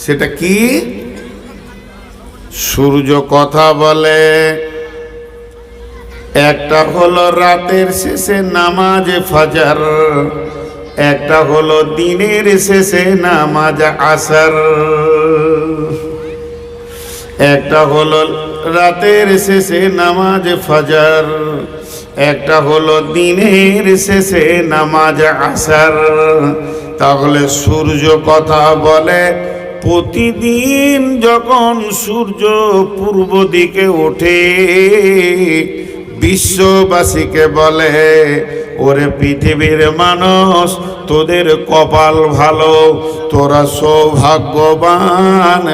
সেটা কি? সূর্য কথা বলে। একটা হলো রাতের শেষে নামাজে ফজর, একটা হলো দিনের শেষে নামাজ আসর। একটা হলো রাতের শেষে নামাজ ফজর, একটা হলো দিনের শেষে নামাজ আসর। তাহলে সূর্য কথা বলে। প্রতিদিন যখন সূর্য পূর্ব দিকে ওঠে, বিশ্ববাসীকে বলে, ওরে পৃথিবীর মানুষ, তোদের কপাল ভালো, তোরা সৌভাগ্যবান।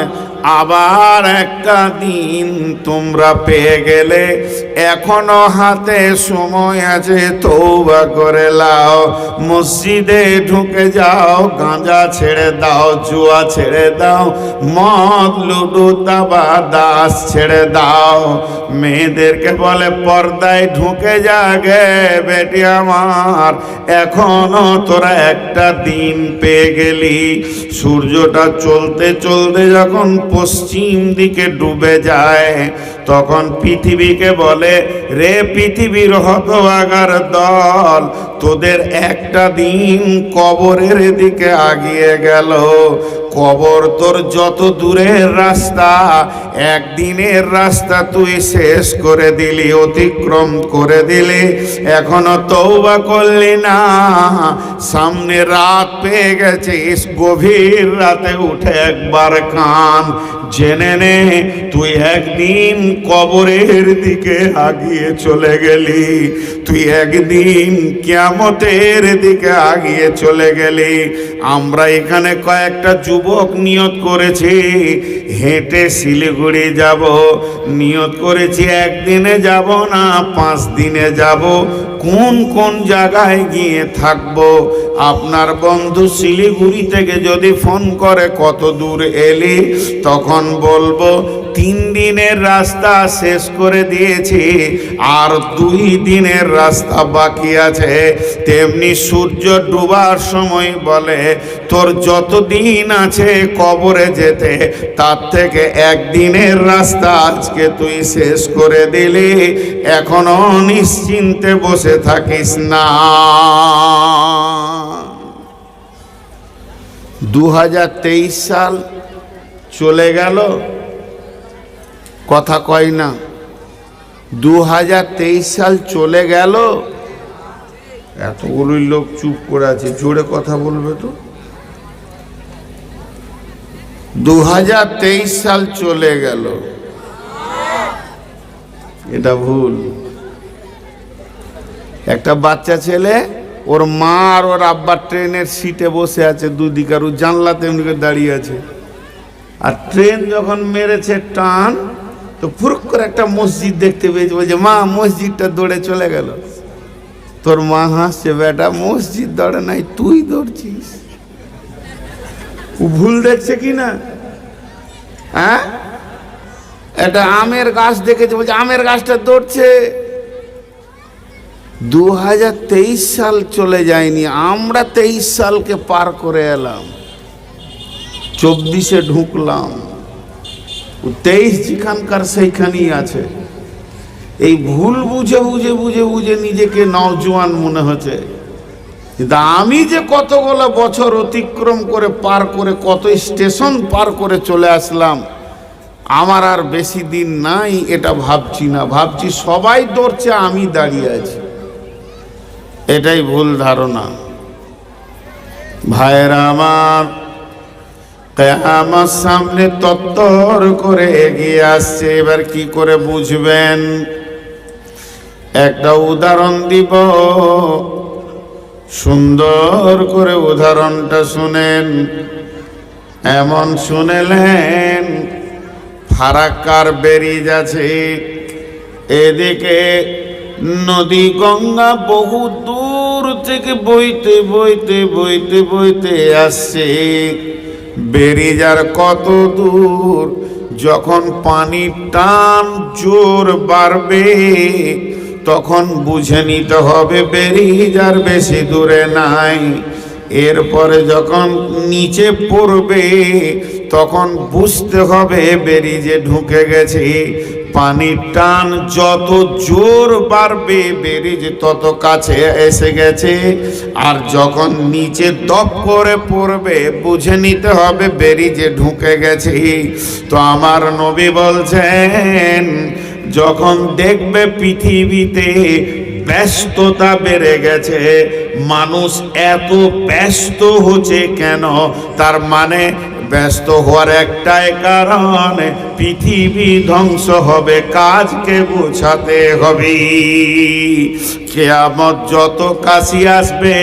আবার একটা দিন তোমরা পেয়ে গেলে, এখনো হাতে সময় আছে, তওবা করে লাও। মসজিদে ঢুকে যাও, গাঁজা ছেড়ে দাও, জুয়া ছেড়ে দাও, মদ লুডু দাবা দাস ছেড়ে দাও। মেয়েদেরকে বলে পর্দায় ঢুকে যাগে বেটি আমার, এখনো তোরা একটা দিন পেয়ে গেলি। সূর্যটা চলতে চলতে যখন পশ্চিম দিকে ডুবে যায়, তখন পৃথিবীকে বলে, রে পৃথিবীর হতভাগার দল, তোদের একটা দিন কবরের দিকে আগিয়ে গেল। কবর তোর যত দূরের রাস্তা, একদিনের রাস্তা তুই শেষ করে দিলি, অতিক্রম করে দিলি, এখনো তওবা করলি না। সামনে রাত পেয়ে গেছিস, গভীর রাতে উঠে একবার কান, জেনে নে তুই একদিন কবরের দিকে আগিয়ে চলে গেলি, তুই একদিন কিয়ামতের দিকে আগিয়ে চলে গেলি। আমরা এখানে কয়েকটা যুবক নিয়ত করেছি হেঁটে শিলিগুড়ি যাব, নিয়ত করেছি একদিনে যাব না, 5 দিনে যাব। কোন কোন জায়গায় গিয়ে থাকবো? আপনার বন্ধু শিলিগুড়ি থেকে যদি ফোন করে কত দূর এলি, তখন বলবো 3 দিনের রাস্তা শেষ করে দিয়েছি, আর 2 দিনের রাস্তা বাকি আছে। তেমনি সূর্য ডুবার সময় বলে, তোর যত দিন আছে কবরে যেতে, তার থেকে 1 দিনের রাস্তা আজকে তুই শেষ করে দিলি, এখনো নিশ্চিন্তে বসে থাকিস না। 2023 সাল চলে গেল, কথা কয় না। 2023 সাল চলে গেল। এতগুলোই লোক চুপ করে আছে, জোরে কথা বলবে তো। 2023 সাল চলে গেল, এটা ভুল। একটা বাচ্চা ছেলে, ওর মা আর ওর আব্বা ট্রেনের সিটে বসে আছে, দুদিকে, আর ও জানলাতে এমনি করে দাঁড়িয়ে আছে। আর ট্রেন যখন মেরেছে টান, তো ফুরুক করে একটা মসজিদ দেখতে পেয়েছে, বলছে মা মসজিদটা দৌড়ে চলে গেল। তোর মা হাসছে, বেটা মসজিদ দৌড়ে নাই, তুই দৌড়ছিস। ও ভুল দেখছে কি না? হ্যাঁ, একটা আমের গাছ দেখেছে, বলছে আমের গাছটা দৌড়ছে। 2023 সাল চলে যায়নি, আমরা 23 সালকে পার করে এলাম, 24-এ ঢুকলাম। 23 যেখানকার সেইখানেই আছে। এই ভুল বুঝে বুঝে বুঝে বুঝে নিজেকে নওজোয়ান মনে হচ্ছে, কিন্তু আমি যে কতগুলো বছর অতিক্রম করে পার করে, কত স্টেশন পার করে চলে আসলাম, আমার আর বেশি দিন নাই এটা ভাবছি না। ভাবছি সবাই দৌড়ছে, আমি দাঁড়িয়ে আছি। এটাই ভুল ধারণা। ভাইরা আমার, কিয়ামত সামনে তত্তর করে এগিয়ে আসছে। এবার কি করে বুঝবেন? একটা উদাহরণ দিব, সুন্দর করে উদাহরণটা শুনেন। এমন শুনেলেন, ফারাক্কার ব্যারিজ আছে, এদিকে নদী গঙ্গা বহু দূর থেকে বইতে বইতে বইতে বইতে আসছে। ব্যারিজ আর কত দূর, যখন পানির টান জোর বাড়বে, তখন বুঝে নিতে হবে ব্যারিজ আর বেশি দূরে নাই। এরপরে যখন নিচে পড়বে তখন বুঝতে হবে ব্যারিজে ঢুকে গেছে। পানির টান যত জোর বাড়বে ব্যারিজ তত কাছে এসে গেছে। আর যখন নিচে দপ করে পড়বে বুঝে নিতে হবে ব্যারিজে ঢুকে গেছে। তো আমার নবী বলছেন, যখন দেখবে পৃথিবীতে ব্যস্ততা বেড়ে গেছে, মানুষ এত ব্যস্ত হচ্ছে কেন, তার মানে ব্যস্ত হওয়ার একটাই কারণ, পৃথিবী ধ্বংস হবে, কাজকে গোছাতে হবে। কিয়ামত যত কাছে আসবে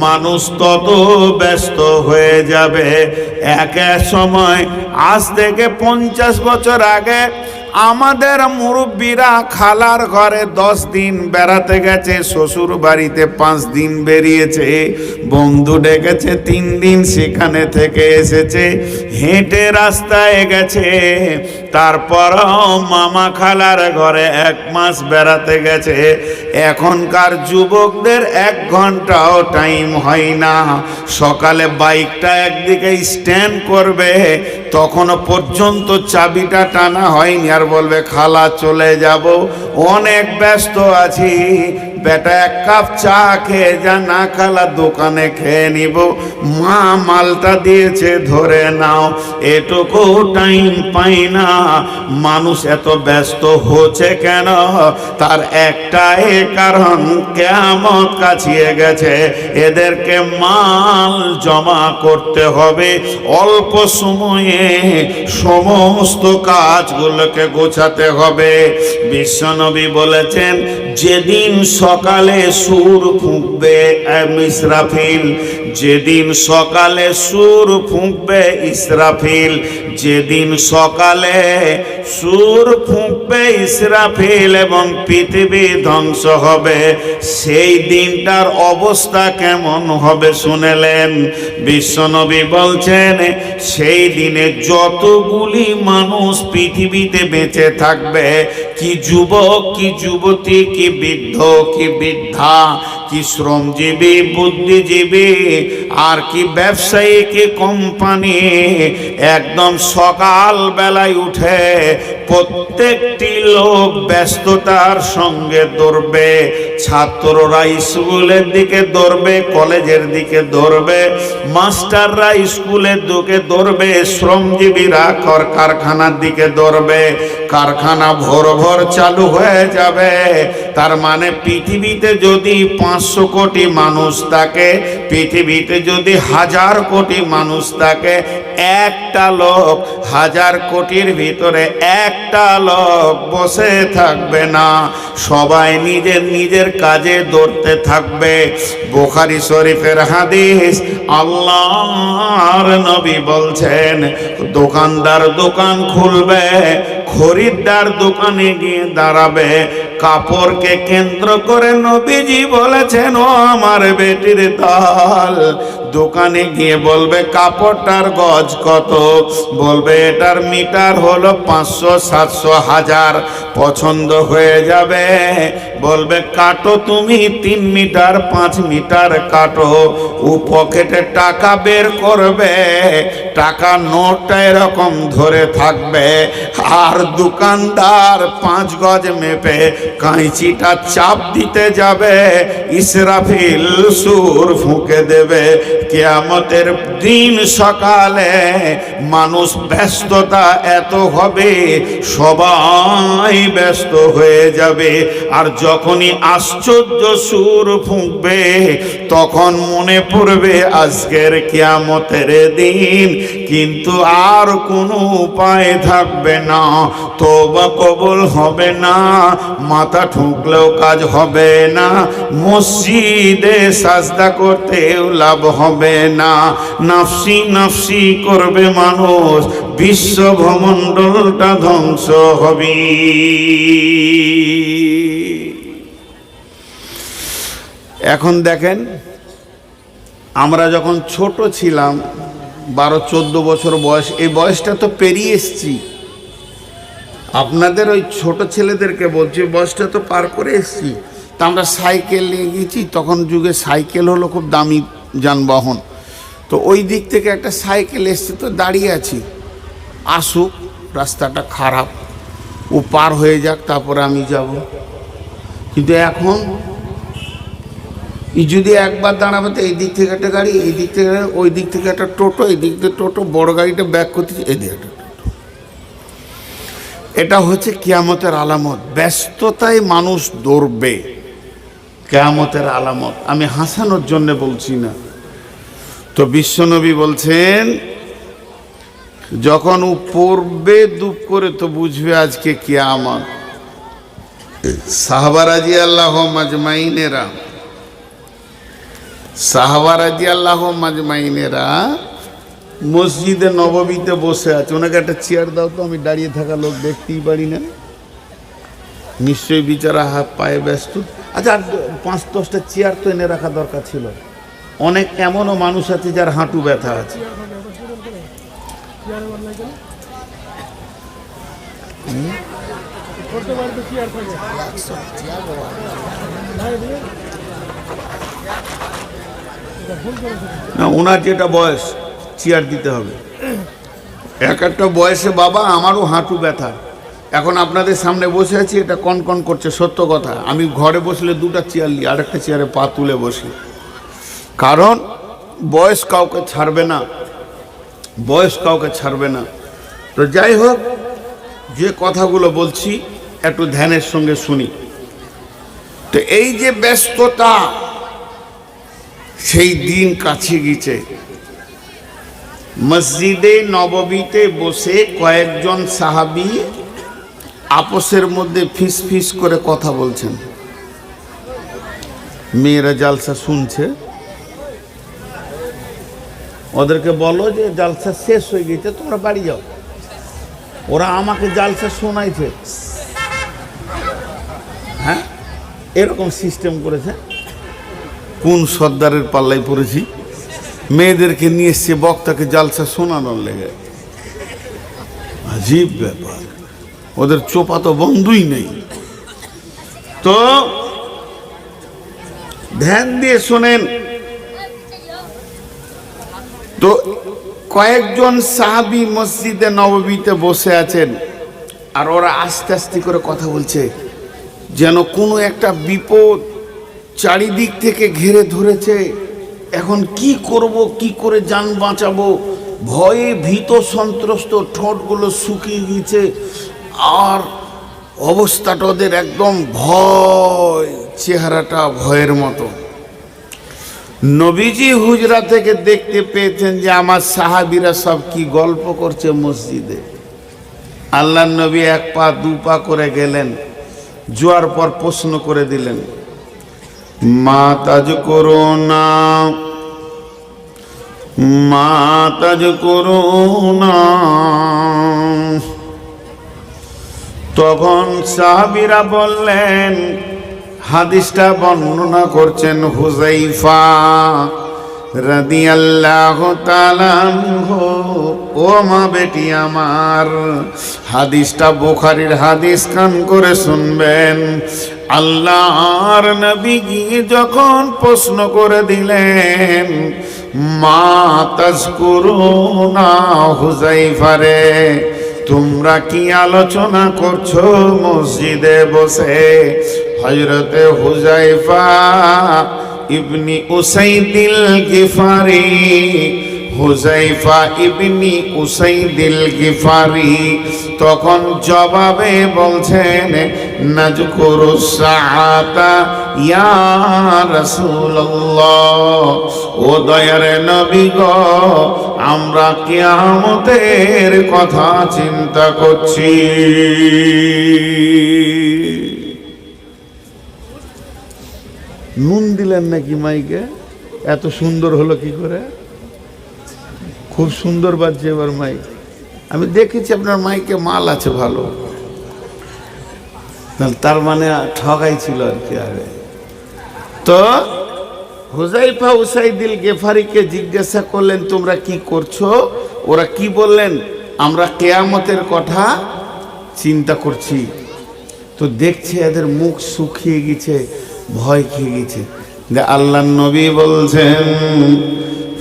মানুষ তত ব্যস্ত হয়ে যাবে। এক সময় আজ থেকে 50 বছর আগে আমাদের মুরব্বীরা খালার ঘরে 10 দিন বেড়াতে গেছে, শ্বশুর বাড়িতে 5 দিন বেরিয়েছে, বন্ধু ডেকেছে 3 দিন সেখানে থেকে এসেছে, হেঁটে রাস্তায় গেছে, তারপর মামা খালার ঘরে 1 মাস বেড়াতে গেছে। এখনকার যুবকদের 1 ঘন্টাও টাইম হয় না। সকালে বাইকটা একদিকে স্ট্যান্ড করবে, তখনও পর্যন্ত চাবিটা টানা হয়নি, আর বলবে খালা চলে যাব, অনেক ব্যস্ত আছি, বেটা 1 কাপ চা খেয়ে যা, না খালা দোকানে খেয়ে নিব, মা মালটা দিয়েছে ধরে নাও, এটুকু টাইম পাই না। মানুষ এত ব্যস্ত হচ্ছে কেন, তার একটাই কারণ, কিয়ামত কাছিয়ে গেছে, এদেরকে মাল জমা করতে হবে, অল্প সময়ে সমস্ত কাজগুলোকে গোছাতে হবে। বিশ্বনবী বলেছেন, যেদিন সকালে সুর ফুঁকবে ইসরাফিল, যেদিন সকালে সুর ফুঁকবে ইসরাফিল, যেদিন সকালে সুর ফুঁকবে ইসরাফিল এবং পৃথিবী ধ্বংস হবে, সেই দিনটার অবস্থা কেমন হবে শুনেলেন? বিশ্বনবী বলছেন, সেই দিনে যতগুলি মানুষ পৃথিবীতে বেঁচে থাকবে, কি যুবক, কি যুবতী, কি বৃদ্ধ, কি বৃদ্ধা, কি শ্রমজীবী, বুদ্ধিজীবী, আর কি ব্যবসায়ী, কি কোম্পানি, একদম সকাল বেলায় উঠে প্রত্যেকটি লোক ব্যস্ততার সঙ্গে দৌড়বে। ছাত্ররা স্কুলের দিকে দৌড়বে, কলেজের দিকে দৌড়বে, মাস্টাররা স্কুলের দিকে দৌড়বে, শ্রমজীবীরা কারখানার দিকে দৌড়বে, কারখানা ভোর ভোর চালু হয়ে যাবে। তার মানে পৃথিবীতে যদি 500 কোটি মানুষ থাকে, পৃথিবীতে যদি 1000 কোটি মানুষ থাকে, একটা লোক 1000 কোটির ভিতরে একটা লোক বসে থাকবে না, সবাই নিজের নিজের কাজে দৌড়তে থাকবে। বুখারী শরীফের হাদিস, আল্লাহর নবী বলছেন, দোকানদার দোকান খুলবে, খরিদ্দার দোকানে গিয়ে দাঁড়াবে, কাপড়কে কেন্দ্র করে নবীজি বলেছেন, ও আমার বেটির দল, দোকানে গিয়ে বলবে কাপড়টার গজ কত, বলবে এটার মিটার হলো 500, 700, 1000, পছন্দ হয়ে যাবে, বলবে কাটো তুমি 3 মিটার, 5 মিটার কাটো। ও পকেটে টাকা বের করবে, টাকা নোটটা এরকম ধরে থাকবে, আর দোকানদার 5 গজ মেপে কাঁচিটা চাপ দিতে যাবে, ইসরাফিল সুর ফুঁকে দেবে। কিয়ামতের দিন সকালে মানুষ ব্যস্ততা এত হবে, সবাই ব্যস্ত হয়ে যাবে। আর যখনই আশ্চর্য সুর ফুঁকবে, তখন মনে পড়বে আজকের কিয়ামতের দিন, কিন্তু আর কোনো উপায় থাকবে না, তওবা কবুল হবে না, মাথা ঠুকলেও কাজ হবে না, মসজিদে সাজদা করতেও লাভ হবে না, নাফসি নাফসি করবে মানুষ, বিশ্ব ভূমণ্ডলটা ধ্বংস হবে। এখন দেখেন, আমরা যখন ছোট ছিলাম, 12-14 বছর বয়স, এই বয়সটা তো পেরিয়ে এসছি। আপনাদের ওই ছোট ছেলেদেরকে বলছি, বয়সটা তো পার করে এসছি। তা আমরা সাইকেল নিয়ে গেছি, তখন যুগে সাইকেল হলো খুব দামি যানবাহন। তো ওই দিক থেকে একটা সাইকেল এসছে, তো দাঁড়িয়ে আছি, আসুক, রাস্তাটা খারাপ, ও পার হয়ে যাক, তারপরে আমি যাব। কিন্তু এখন যদি একবার দাঁড়াবে তো এই দিক থেকে একটা গাড়ি, এই দিক থেকে ওই দিক থেকে একটা টোটো, এই দিক থেকে টোটো, বড় গাড়িটা ব্যাক করতেছে, এই দিকে একটা টোটো। এটা হচ্ছে কিয়ামতের আলামত। ব্যস্ততায় মানুষ দৌড়বে, কিয়ামতের আলামত। আমি হাসানোর জন্য বলছি না। তো বিশ্বনবী বলছেন যখন ও পড়বে দুপ করে তো বুঝবে আজকে কিয়ামত। সাহাবা রাদিয়াল্লাহু মাজমাইনেরা, সাহাবা রাদিয়াল্লাহু মাজমাইনেরা মসজিদে নববীতে বসে আছে। ওনাকে একটা চেয়ার দাও তো, আমি দাঁড়িয়ে থাকা লোক দেখতেই পারি না। নিশ্চয়ই বিচারা হাত পায়ে ব্যস্ত। আচ্ছা, আর 5-10টা চেয়ার তো এনে রাখা দরকার ছিল। অনেক এমনও মানুষ আছে যার হাঁটু ব্যথা আছে। না, ওনার যেটা বয়স, চেয়ার দিতে হবে। এক একটা বয়সে বাবা আমারও হাঁটু ব্যথা। এখন আপনাদের সামনে বসে আছি, এটা কনকন করছে, সত্য কথা। আমি ঘরে বসলে 2টা চেয়ার নিই, আরেকটা চেয়ারে পা তুলে বসি, কারণ বয়স কাউকে ছাড়বে না, বয়স কাউকে ছাড়বে না। তো যাই হোক, যে কথাগুলো বলছি একটু ধ্যানের সঙ্গে শুনি। তো এই যে ব্যস্ততা, সেই দিন কাছে গেছে। মসজিদে নববীতে বসে কয়েকজন সাহাবী আপসের মধ্যে ফিস ফিস করে কথা বলছেন। মেয়েরা জালসা শুনছে, ওদেরকে বলো যে জালসা শেষ হয়ে গেছে, তোমরা বাড়ি যাও। ওরা আমাকে জালসা শোনাইছে। হ্যাঁ, এরকম সিস্টেম করেছে। কোন সর্দারের পাল্লায় পড়েছি, মেয়েদেরকে নিয়ে এসছে বক্তাকে জালসা শোনানোর লেগে। আজীব ব্যাপার, ওদের চোপা তো বন্ধই নেই। তো ধ্যান দিয়ে শোনেন। তো কয়েকজন সাহাবী মসজিদে নববীতে বসে আছেন, আর ওরা আস্তে আস্তে করে কথা বলছে, যেন কোনো একটা বিপদ চারিদিক থেকে ঘিরে ধরেছে। এখন কি করব, কি করে যান বাঁচাবো, ভয়ে ভীত সন্ত্রস্ত, ঠোঁটগুলো শুকিয়ে গেছে, আর অবস্থাটা ওদের একদম ভয়, চেহারাটা ভয়ের মতো। নবীজি হুজরা থেকে দেখতে পেয়েছেন যে আমার সাহাবীরা সব কি গল্প করছে মসজিদে। আল্লাহর নবী 1 পা 2 পা করে গেলেন, জোয়ার পর প্রশ্ন করে দিলেন, মা তাজ করোনা, মা তাজ করোনা। তখন সাহাবীরা বললেন, হাদিসটা বর্ণনা করছেন হুযায়ফা রাদিয়াল্লাহু তাআলা আনহু। ও মা বেটি আমার, হাদিসটা বুখারীর হাদিস, কান করে শুনবেন। আল্লাহর নবী গিয়ে যখন প্রশ্ন করে দিলেন, মা তাজকুরুনা হুযায়ফা রে, তোমরা কি আলোচনা করছো মসজিদে বসে? হযরতে হুযায়ফা ইবনি উসাইদিল গিফারি, হুযায়ফা ইবনি উসাইদিল গিফারি তখন জবাবে বলছেন, নাজকুরুস সাআতা ইয়া রাসূলুল্লাহ, ও দয়ার নবী গো, আমরা কিয়ামতের কথা চিন্তা করছি। নুন দিলেন নাকি মাইকে? এত সুন্দর হলো কি করে? খুব সুন্দর বাজছে এবার মাইক। আমি দেখেছি আপনার মাইকে মাল আছে ভালো, তার মানে ঠগাই ছিল আর কি আগে। তো হুযায়ফা উসাইদিল গিফারিকে জিজ্ঞাসা করলেন, তোমরা কি করছো? ওরা কি বললেন? আমরা কিয়ামতের কথা চিন্তা করছি। তো দেখছে এদের মুখ শুকিয়ে গেছে, ভয় খেয়ে গেছে। যে আল্লাহর নবী বলছেন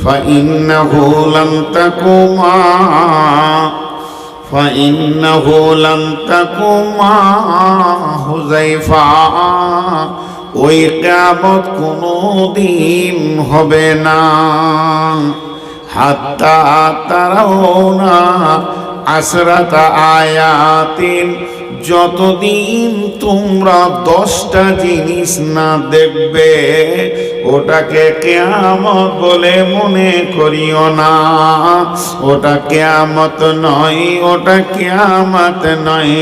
ফাইন্নাহু লান তাকুমা হুযায়ফা, ওই কিয়ামত কোনদিন হবে না হাত্তা তারাউনা আসরাতা আয়াতিন, যতদিন তোমরা 10টা জিনিস না দেখবে ওটাকে কিয়ামত বলে মনে করিও না। ওটা কিয়ামত নয়, ওটা কিয়ামত নয়,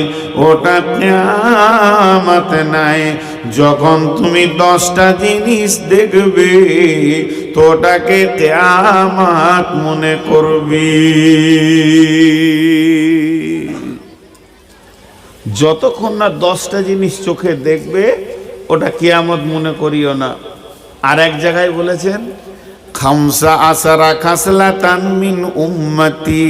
ওটা কিয়ামত নয়। যখন তুমি 10টা জিনিস দেখবে তো ওটাকে কিয়ামত মনে করবি। যতক্ষণ না 10টা জিনিস চোখে দেখবে ওটা কিয়ামত মনে করিও না। আর এক জায়গায় বলেছেন খামসা আসারা খাসলাতান মিন উম্মতি,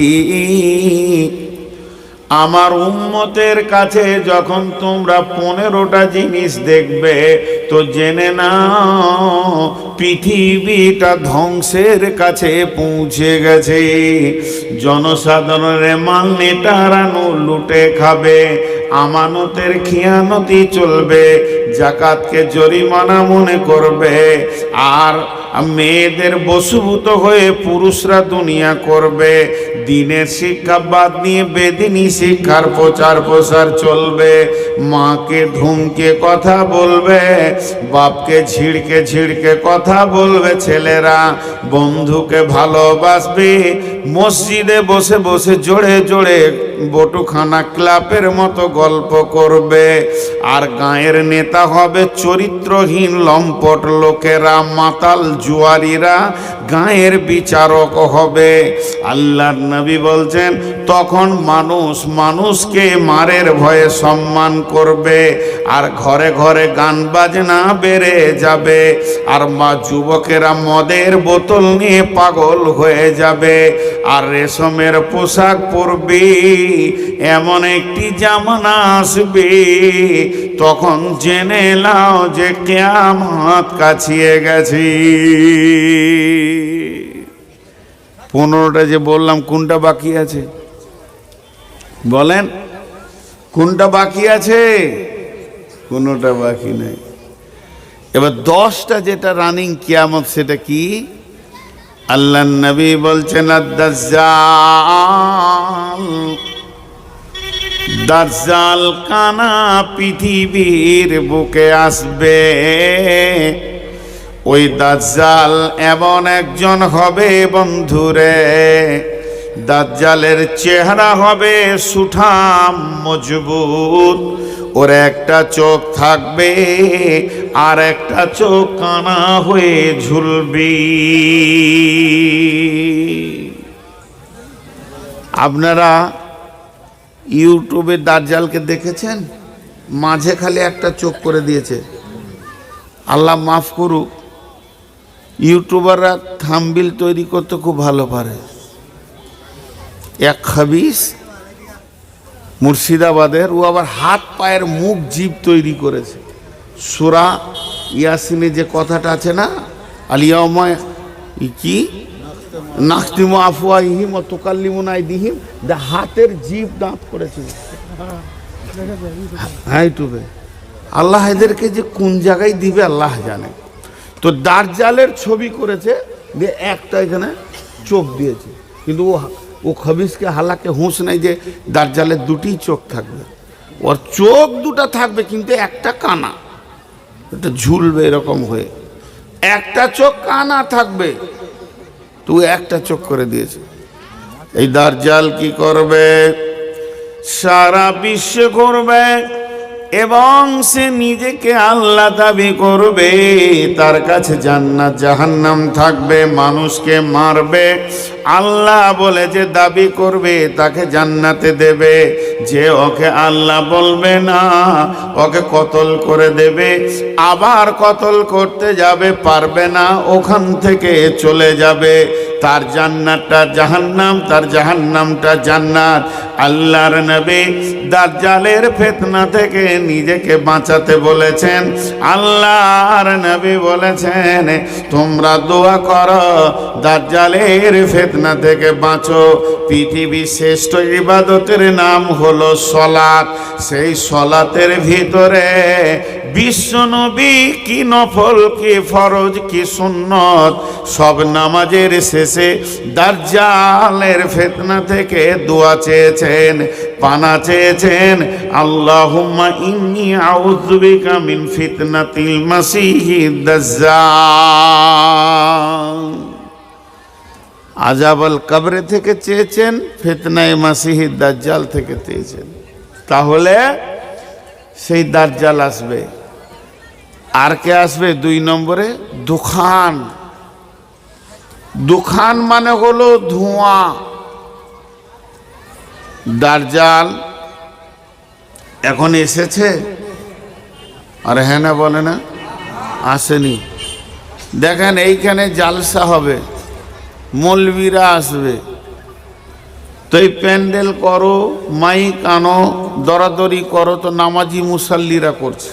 আমার উম্মতের কাছে যখন তোমরা 15টা জিনিস দেখবে তো জেনে নাও পৃথিবীটা ধ্বংসের কাছে পৌঁছে গেছে। জনসাধারণের মাল নেতারানো লুটে খাবে, আমানতের খিয়ানতি চলবে, জাকাতকে জরিমানা মনে করবে, আর মেয়েদের বশীভূত হয়ে পুরুষরা দুনিয়া করবে। দিনের শিক্ষা বাদ নিয়ে বেদিনী শিক্ষার প্রচার প্রসার চলবে। মাকে ধুমকে কথা বলবে, বাপকে ঝিড়কে ঝিড়কে কথা বলবে ছেলেরা, বন্ধুকে ভালোবাসবে, মসজিদে বসে বসে জোরে জোরে বটুখানা ক্লাবের মতো গল্প করবে। আর গায়ের নেতা হবে চরিত্রহীন লম্পট লোকেরা, মাতাল জুয়ারিরা গায়ের বিচারক হবে। আল্লাহর নবী বলছেন তখন মানুষ মানুষকে মারের ভয়ে সম্মান করবে, আর ঘরে ঘরে গান বাজনা বেড়ে যাবে, আর মা যুবকেরা মদের বোতল নিয়ে পাগল হয়ে যাবে, আর রেশমের পোশাক পরবে। এমন একটি জামানা আসবে তখন জেনে নাও যে কিয়ামত কাছিয়ে গেছে। 15টা যে বললাম কোনটা বাকি আছে বলেন? কোনটা বাকি আছে? কোনটা বাকি নেই। এবার 10টা যেটা রানিং কিয়ামত সেটা কি? আল্লাহ নবী বলছেন দাজ্জাল, দাজ্জাল কানা পৃথিবীর বুকে আসবে। ওই দাজ্জাল এমন একজন হবে বন্ধুরে, দাজ্জালের চেহারা হবে সুঠাম মজবুত, ওর একটা চোখ থাকবে আর একটা চোখ কানা হয়ে ঝুলবে। আপনারা ইউটিউবে দাজ্জালকে দেখেছেন? মাঝে খালি একটা চোখ করে দিয়েছে। আল্লাহ মাফ করুক, ইউটিউবাররা থাম্বনেল তৈরি করতে খুব ভালো পারে। এক খাবিস মুর্শিদাবাদের, ও আবার হাত পায়ের মুখ জিভ তৈরি করেছে। সূরা ইয়াসিনে যে কথাটা আছে না, আলিয়াউমা কি নাখতিমু আফওয়াহিহিম ওয়া তুকাল্লিমুনা আইদিহিম, দা হাতের জিভ দাঁত করেছে। হ্যাঁ ইউটিউবে আল্লাহ এদেরকে যে কোন জায়গায় দিবে আল্লাহ জানে। তো দাজ্জালের ছবি করেছে, দিয়ে একটা এখানে চোখ দিয়েছে, কিন্তু ও খবিসকে হালাকে হুঁশ নাই যে দাজ্জালের দুটি চোখ থাকবে, ওর চোখ দুটা থাকবে কিন্তু একটা কানা, এটা ঝুলবে এরকম হয়ে, একটা চোখ কানা থাকবে, তো একটা চোখ করে দিয়েছে। এই দাজ্জাল কি করবে? সারা বিশ্বে ঘুরবে এবং সে নিজেকে আল্লাহ দাবি করবে, তার কাছে জান্নাত জাহান্নাম থাকবে, মানুষকে মারবে, আল্লাহ বলে যে দাবি করবে তাকে জান্নাতে দেবে, যে ওকে আল্লাহ বলবে না ওকে কতল করে দেবে, আবার কতল করতে যাবে পারবে না, ওখান থেকে চলে যাবে। তার জান্নাতটা জাহান্নাম, তার জাহান্নামটা জান্নাত। আল্লাহর নবী দাজ্জালের ফিতনা থেকে নিজেকে বাঁচাতে বলেছেন। আল্লাহর নবী বলেছেন তোমরা দোয়া করো দাজ্জালের ফিতনা থেকে বাঁচো। পৃথিবীর শ্রেষ্ঠ ইবাদতের নাম হলো সলাত। সেই সলাতের ভিতরে বিশ্বনবী কি নফল কি ফরজ কি সুন্নত সব নামাজের শেষে দাজ্জালের ফিতনা থেকে দোয়া চেয়েছেন, পানা চেয়েছেন। আল্লাহুম্মা ইন্নী আউযু বিকা মিন ফিতনাতিল মাসিহিদ দাজ্জাল। আযাবুল কবরে থেকে চেয়েছেন, ফিতনায়ে মাসিহিদ দাজ্জাল থেকে চেয়েছেন। তাহলে সেই দাজ্জাল আসবে। আর কে আসবে? 2 নম্বরে দুখান। দুখান মানে হলো ধোঁয়া। দাজ্জাল এখন এসেছে? আরে হ্যাঁ না বলে না, আসেনি। দেখেন এইখানে জালসা হবে, মৌলবীরা আসবে, তো এই প্যান্ডেল করো, মাইক আনো, দরাদরি করো, তো নামাজি মুসাল্লিরা করছে।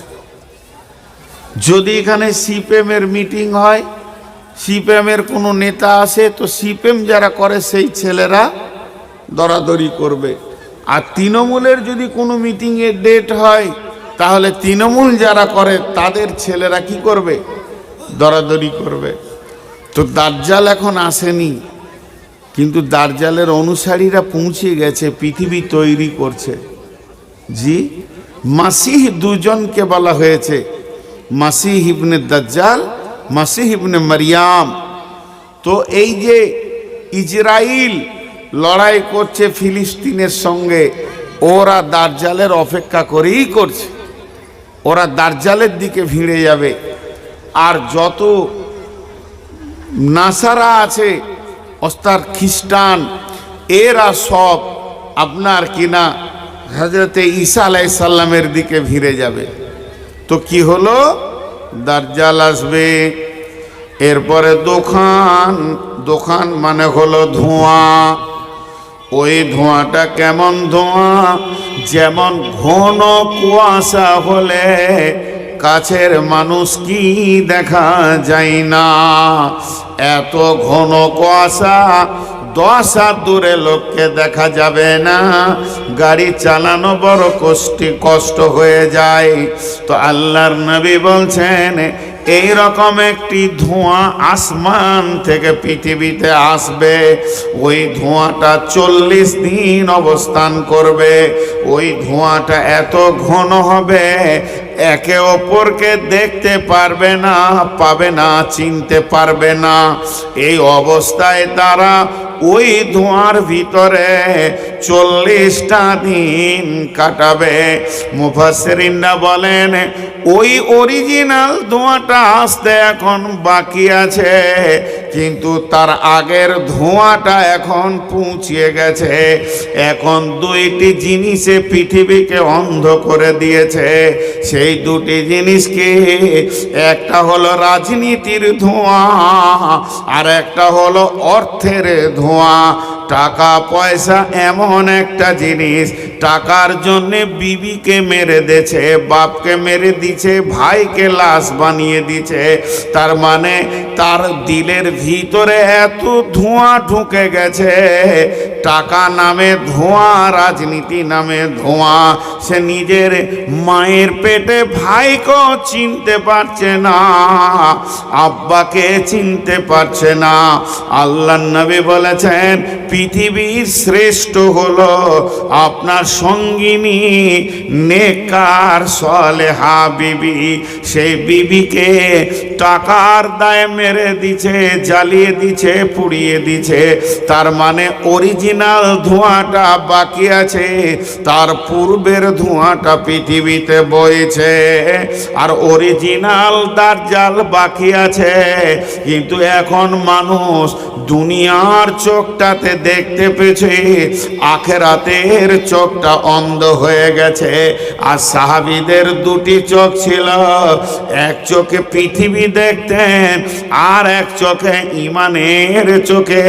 যদি এখানে সিপিএমের মিটিং হয়, সিপিএমের কোনো নেতা আসে, তো সিপিএম যারা করে সেই ছেলেরা দরাদরি করবে। আর তৃণমূলের যদি কোনো মিটিংয়ের ডেট হয়, তাহলে তৃণমূল যারা করে তাদের ছেলেরা কি করবে? দরাদরি করবে। তো দাজ্জাল এখন আসেনি, কিন্তু দাজ্জালের অনুসারীরা পৌঁছে গেছে, পৃথিবী তৈরি করছে। জি, মাসিহ দুজনকে বলা হয়েছে, মাসিহ ইবনে দাজ্জাল, মাসিহ ইবনে মারিয়াম। তো এই যে ইসরাইল লড়াই করছে ফিলিস্তিনের সঙ্গে, ওরা দাজ্জালের অপেক্ষা করেই করছে, ওরা দাজ্জালের দিকে ভিড়ে যাবে। আর যত নাসারা আছে অর্থাৎ খ্রিস্টান, এরা সব আপনার কিনা হযরতে ঈসা আলাইহিস সালামের দিকে ভিড়ে যাবে। তো কি হলো? দাজ্জাল আসবে। এরপরে দোকান, দোকান মানে হলো ধোঁয়া। ওই ধোঁয়াটা কেমন ধোঁয়া? যেমন ঘন কুয়াশা হলে কাছের মানুষ কি দেখা যায় না, এত ঘন কুয়াশা 10 হাত দূরে লোককে দেখা যাবে না, গাড়ি চালানো বড় কষ্ট হয়ে যায়। তো আল্লাহর নবী বলছেন এই রকম একটি ধোঁয়া আসমান থেকে পৃথিবীতে আসবে। ওই ধোঁয়াটা 40 দিন অবস্থান করবে। ওই ধোঁয়াটা এত ঘন হবে একে অপরকে দেখতে পারবে না, পাবে না, চিনতে পারবে না। এই অবস্থায় তারা ওই ধোঁয়ার ভিতরে 40টা দিন কাটাবে। মুফাসসিরিনরা বলেন ওই অরিজিনাল ধোঁয়াটা আসতে এখন বাকি আছে, কিন্তু তার আগের ধোঁয়াটা এখন পৌঁছে গেছে। এখন 2টি জিনিসে পৃথিবীকে অন্ধ করে দিয়েছে। সেই 2টি জিনিস কি? একটা হলো রাজনীতির ধোঁয়া, আর একটা হলো অর্থের ধোঁয়া। টাকা পয়সা এমন একটা জিনিস, টাকার জন্যে বিবিকে মেরে দিয়েছে, বাপকে মেরে দিছে, ভাইকে লাশ বানিয়ে দিছে। তার মানে তার দিলের ভিতরে এত ধোঁয়া ঢুকে গেছে। টাকা নামে ধোঁয়া, রাজনীতি নামে ধোঁয়া। সে নিজের মায়ের পেটে ভাইকেও চিনতে পারছে না, আব্বাকে চিনতে পারছে না। আল্লাহর নবী বলেছেন পৃথিবীর শ্রেষ্ঠ হলো আপনার সঙ্গিনী নেককার সালেহা বিবি। সেই বিবিকে টাকার দায়ে মেরে দিছে, জ্বালিয়ে দিছে, পুড়িয়ে দিছে। তার মানে অরিজিনাল ধোঁয়াটা বাকি আছে, তার পূর্বের ধোঁয়াটা পৃথিবীতে বইছে। আর অরিজিনাল দাজ্জাল বাকি আছে, কিন্তু এখন মানুষ দুনিয়ার চোখটাতে দেখতে পেয়েছে, আখেরাতের চোখ চোখটা অন্ধ হয়ে গেছে। আর সাহাবীদের দুটি চোখ ছিল, এক চোখে পৃথিবী দেখতেন আর এক চোখে ঈমানের চোখে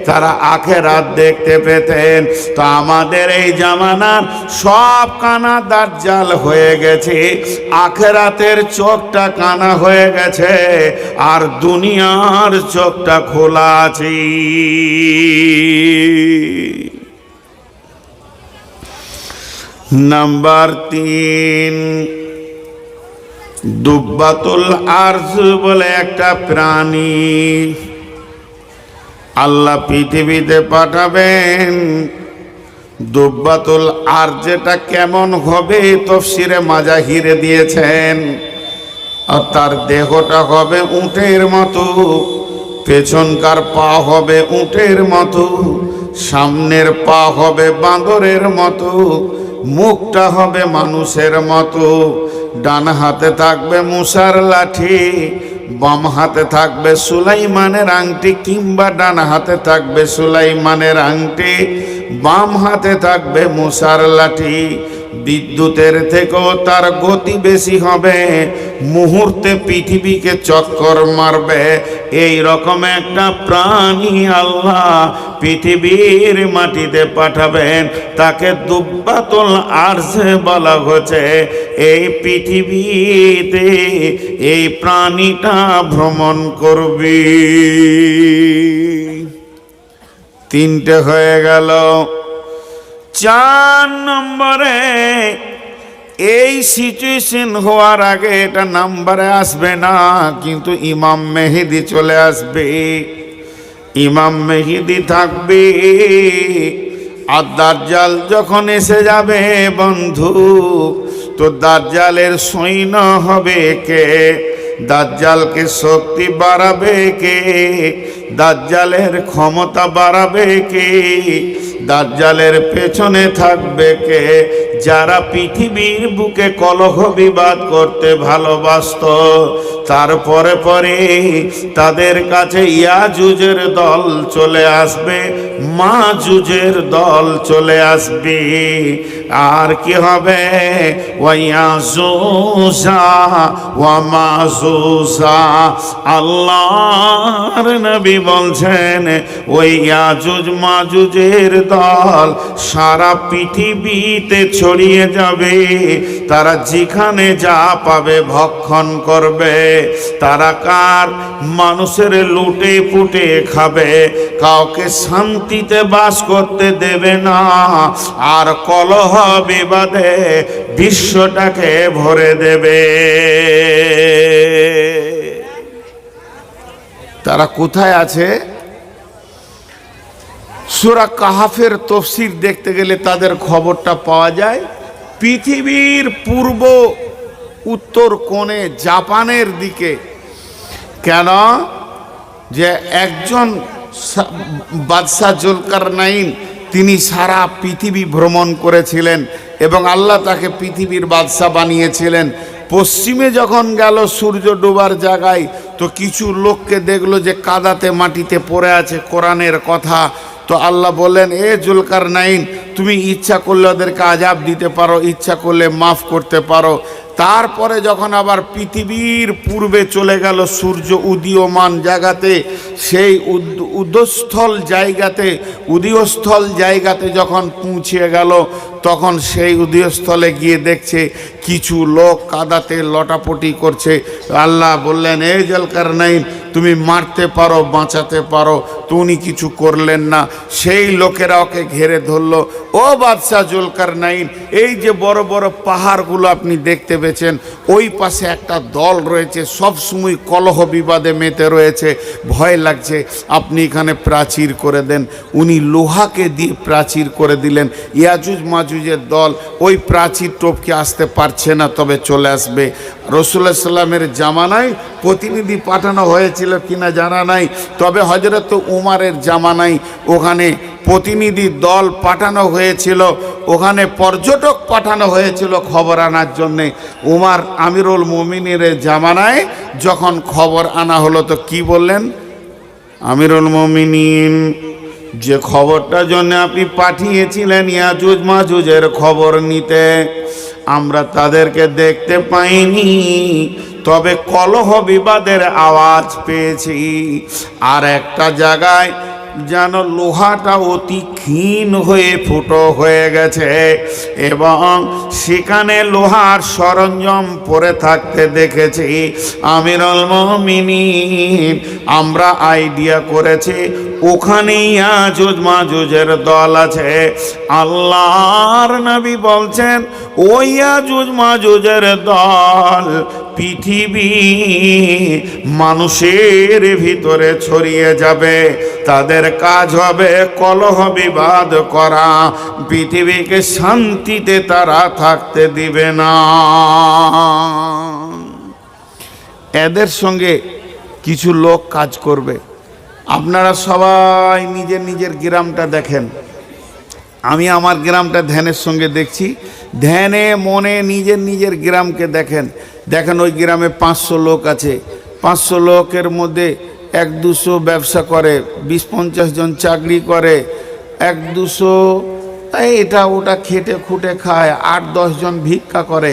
তারা আখিরাত দেখতে পেতেন। তো আমাদের এই জামানার সব কানা দাজ্জাল হয়ে গেছে, আখিরাতের চোখটা কানা হয়ে গেছে আর দুনিয়ার চোখটা খোলা আছে। নাম্বার 3, দুব্বাতুল আরজ বলে একটা প্রাণী আল্লাহ পৃথিবীতে পাঠাবেন। দুব্বাতুল আরজ যেটা কেমন হবে তাফসীরে মাজাহিরে দিয়েছেন। আর তার দেহটা হবে উটের মতো, পেছনকার পা হবে উটের মতো, সামনের পা হবে বাঁদরের মতো, মুখটা হবে মানুষের মতো। ডান হাতে থাকবে মুসার লাঠি, বাম হাতে থাকবে সুলাইমানের আংটি, কিংবা ডান হাতে থাকবে সুলাইমানের আংটি, বাম হাতে থাকবে মুসার লাঠি। বিদ্যুতের থেকেও তার গতি বেশি হবে, মুহূর্তে পৃথিবীকে চক্কর মারবে। এই রকম একটা প্রাণী আল্লাহ পৃথিবীর মাটিতে পাঠাবেন, তাকে দুব্বাতুল আরজ বলা হচ্ছে। এই পৃথিবীতে এই প্রাণীটা ভ্রমণ করবে। 3টে হয়ে গেল। 4 নম্বরে, এই সিচুয়েশন হওয়ার আগে এটা নাম্বারে আসবে না, কিন্তু ইমাম মেহেদি চলে আসবে। ইমাম মেহেদি থাকবে আর দাজ্জাল যখন এসে যাবে বন্ধু, তো দাজ্জালের সৈন্য হবে কে? দাজ্জালকে শক্তি বাড়াবে কে? দাজ্জালের ক্ষমতা বাড়াবে কে? দাজ্জালের পেছনে থাকবে কে? যারা পৃথিবীর বুকে কলহ বিবাদ করতে ভালোবাসত, তারপরে পরে তাদের কাছে ইয়াজুজের দল চলে আসবে, মাজুজের দল চলে আসবে। আর কি হবে? ওয়ায়াজুজা ওয়া মাজুজা। আল্লাহর নবী বলছেন ওই ইয়াজুজ মাজুজের দল সারা পৃথিবীতে ছড়িয়ে যাবে। তারা যেখানে যা পাবে ভক্ষণ করবে। তারা কার? মানুষের লুটে পুটে খাবে, কাউকে শান্তিতে বাস করতে দেবে না, আর কলহ বিবাদে বিশ্বটাকে ভরে দেবে। তারা কোথায় আছে? সূরা কাহাফের তাফসীর দেখতে গেলে তাদের খবরটা পাওয়া যায় পৃথিবীর পূর্ব উত্তর কোণে জাপানের দিকে। কেন? যে একজন বাদশাহ জুলকারনাইন তিনি সারা পৃথিবী ভ্রমণ করেছিলেন এবং আল্লাহ তাকে পৃথিবীর বাদশাহ বানিয়েছিলেন। পশ্চিমে যখন গেল সূর্য ডোবার জায়গায়, তো কিছু লোককে দেখলো যে কাদাতে মাটিতে পড়ে আছে কোরআনের কথা। তো আল্লাহ বললেন, এ জুলকারনাইন, তুমি ইচ্ছা করলে ওদেরকে আযাব দিতে পারো, ইচ্ছা করলে মাফ করতে পারো। তারপরে যখন আবার পৃথিবীর পূর্বে চলে গেল সূর্য উদীয়মান জায়গাতে, সেই উদীয়স্থল জায়গাতে যখন পৌঁছে গেল, তখন সেই উদীয়স্থলে গিয়ে দেখছে কিছু লোক কাদাতে লটাপটি করছে। আল্লাহ বললেন, এই জুলকারনাইন, তুমি মারতে পারো, বাঁচাতে পারো। তো উনি কিছু করলেন না। সেই লোকেরা ওকে ঘেরে ধরলো, ও বাদশাহ জুলকারনাইন, এই যে বড় বড় পাহাড়গুলো আপনি দেখতে পেয়েছেন, ওই পাশে একটা দল রয়েছে, সব সময় কলহ বিবাদে মেতে রয়েছে, ভয় লাগছে, আপনি এখানে প্রাচীর করে দেন। উনি লোহাকে দিয়ে প্রাচীর করে দিলেন। ইয়াজুজ মাজুজের দল ওই প্রাচীর টপকে আসতে পারছে না, তবে চলে আসবে। রাসূলুল্লাহ সাল্লামের জামানায় প্রতিনিধি পাঠানো হয়েছিল কিনা জানা নাই, তবে হযরত উমারের জামানায় ওখানে প্রতিনিধি দল পাঠানো হয়েছিল, ওখানে পর্যটক পাঠানো হয়েছিল খবর আনার জন্যে। উমার আমিরুল মুমিনের জামানায় যখন খবর আনা হলো, তো কি বললেন? আমিরুল মুমিনিন, যে খবরটার জন্য আপনি পাঠিয়েছিলেন ইয়াজুজ মাজুজের খবর নিতে, আমরা তাদেরকে দেখতে পাইনি, তবে কলহ বিবাদের আওয়াজ পেয়েছি। আর একটা জায়গায় যেন লোহাটা অতি ক্ষীণ হয়ে ফুটো হয়ে গেছে এবং সেখানে লোহার সরঞ্জাম পড়ে থাকতে দেখেছি। আমিরুল মুমিনিন, আমরা আইডিয়া করেছি ওখানেই ইয়াজুজ মাজুজের দল আছে। আল্লাহর নবী বলছেন ওই ইয়াজুজ মাজুজের দল পৃথিবী মানুষের ভিতরে ছড়িয়ে যাবে, তাদের কাজ হবে কলহ বিবাদ করা, পৃথিবীকে শান্তিতে তারা থাকতে দিবে না। এদের সঙ্গে কিছু লোক কাজ করবে। আপনারা সবাই নিজের নিজের গ্রামটা দেখেন, আমি আমার গ্রামটা ধ্যানের সঙ্গে দেখছি, ধ্যানে মনে নিজের নিজের গ্রামকে দেখেন। দেখেন ওই গ্রামে 500 লোক আছে, 500 লোকের মধ্যে 1-200 ব্যবসা করে, 20-50 জন চাকরি করে, 1-200 এটা ওটা খেটে খুঁটে খায়, 8-10 জন ভিক্ষা করে।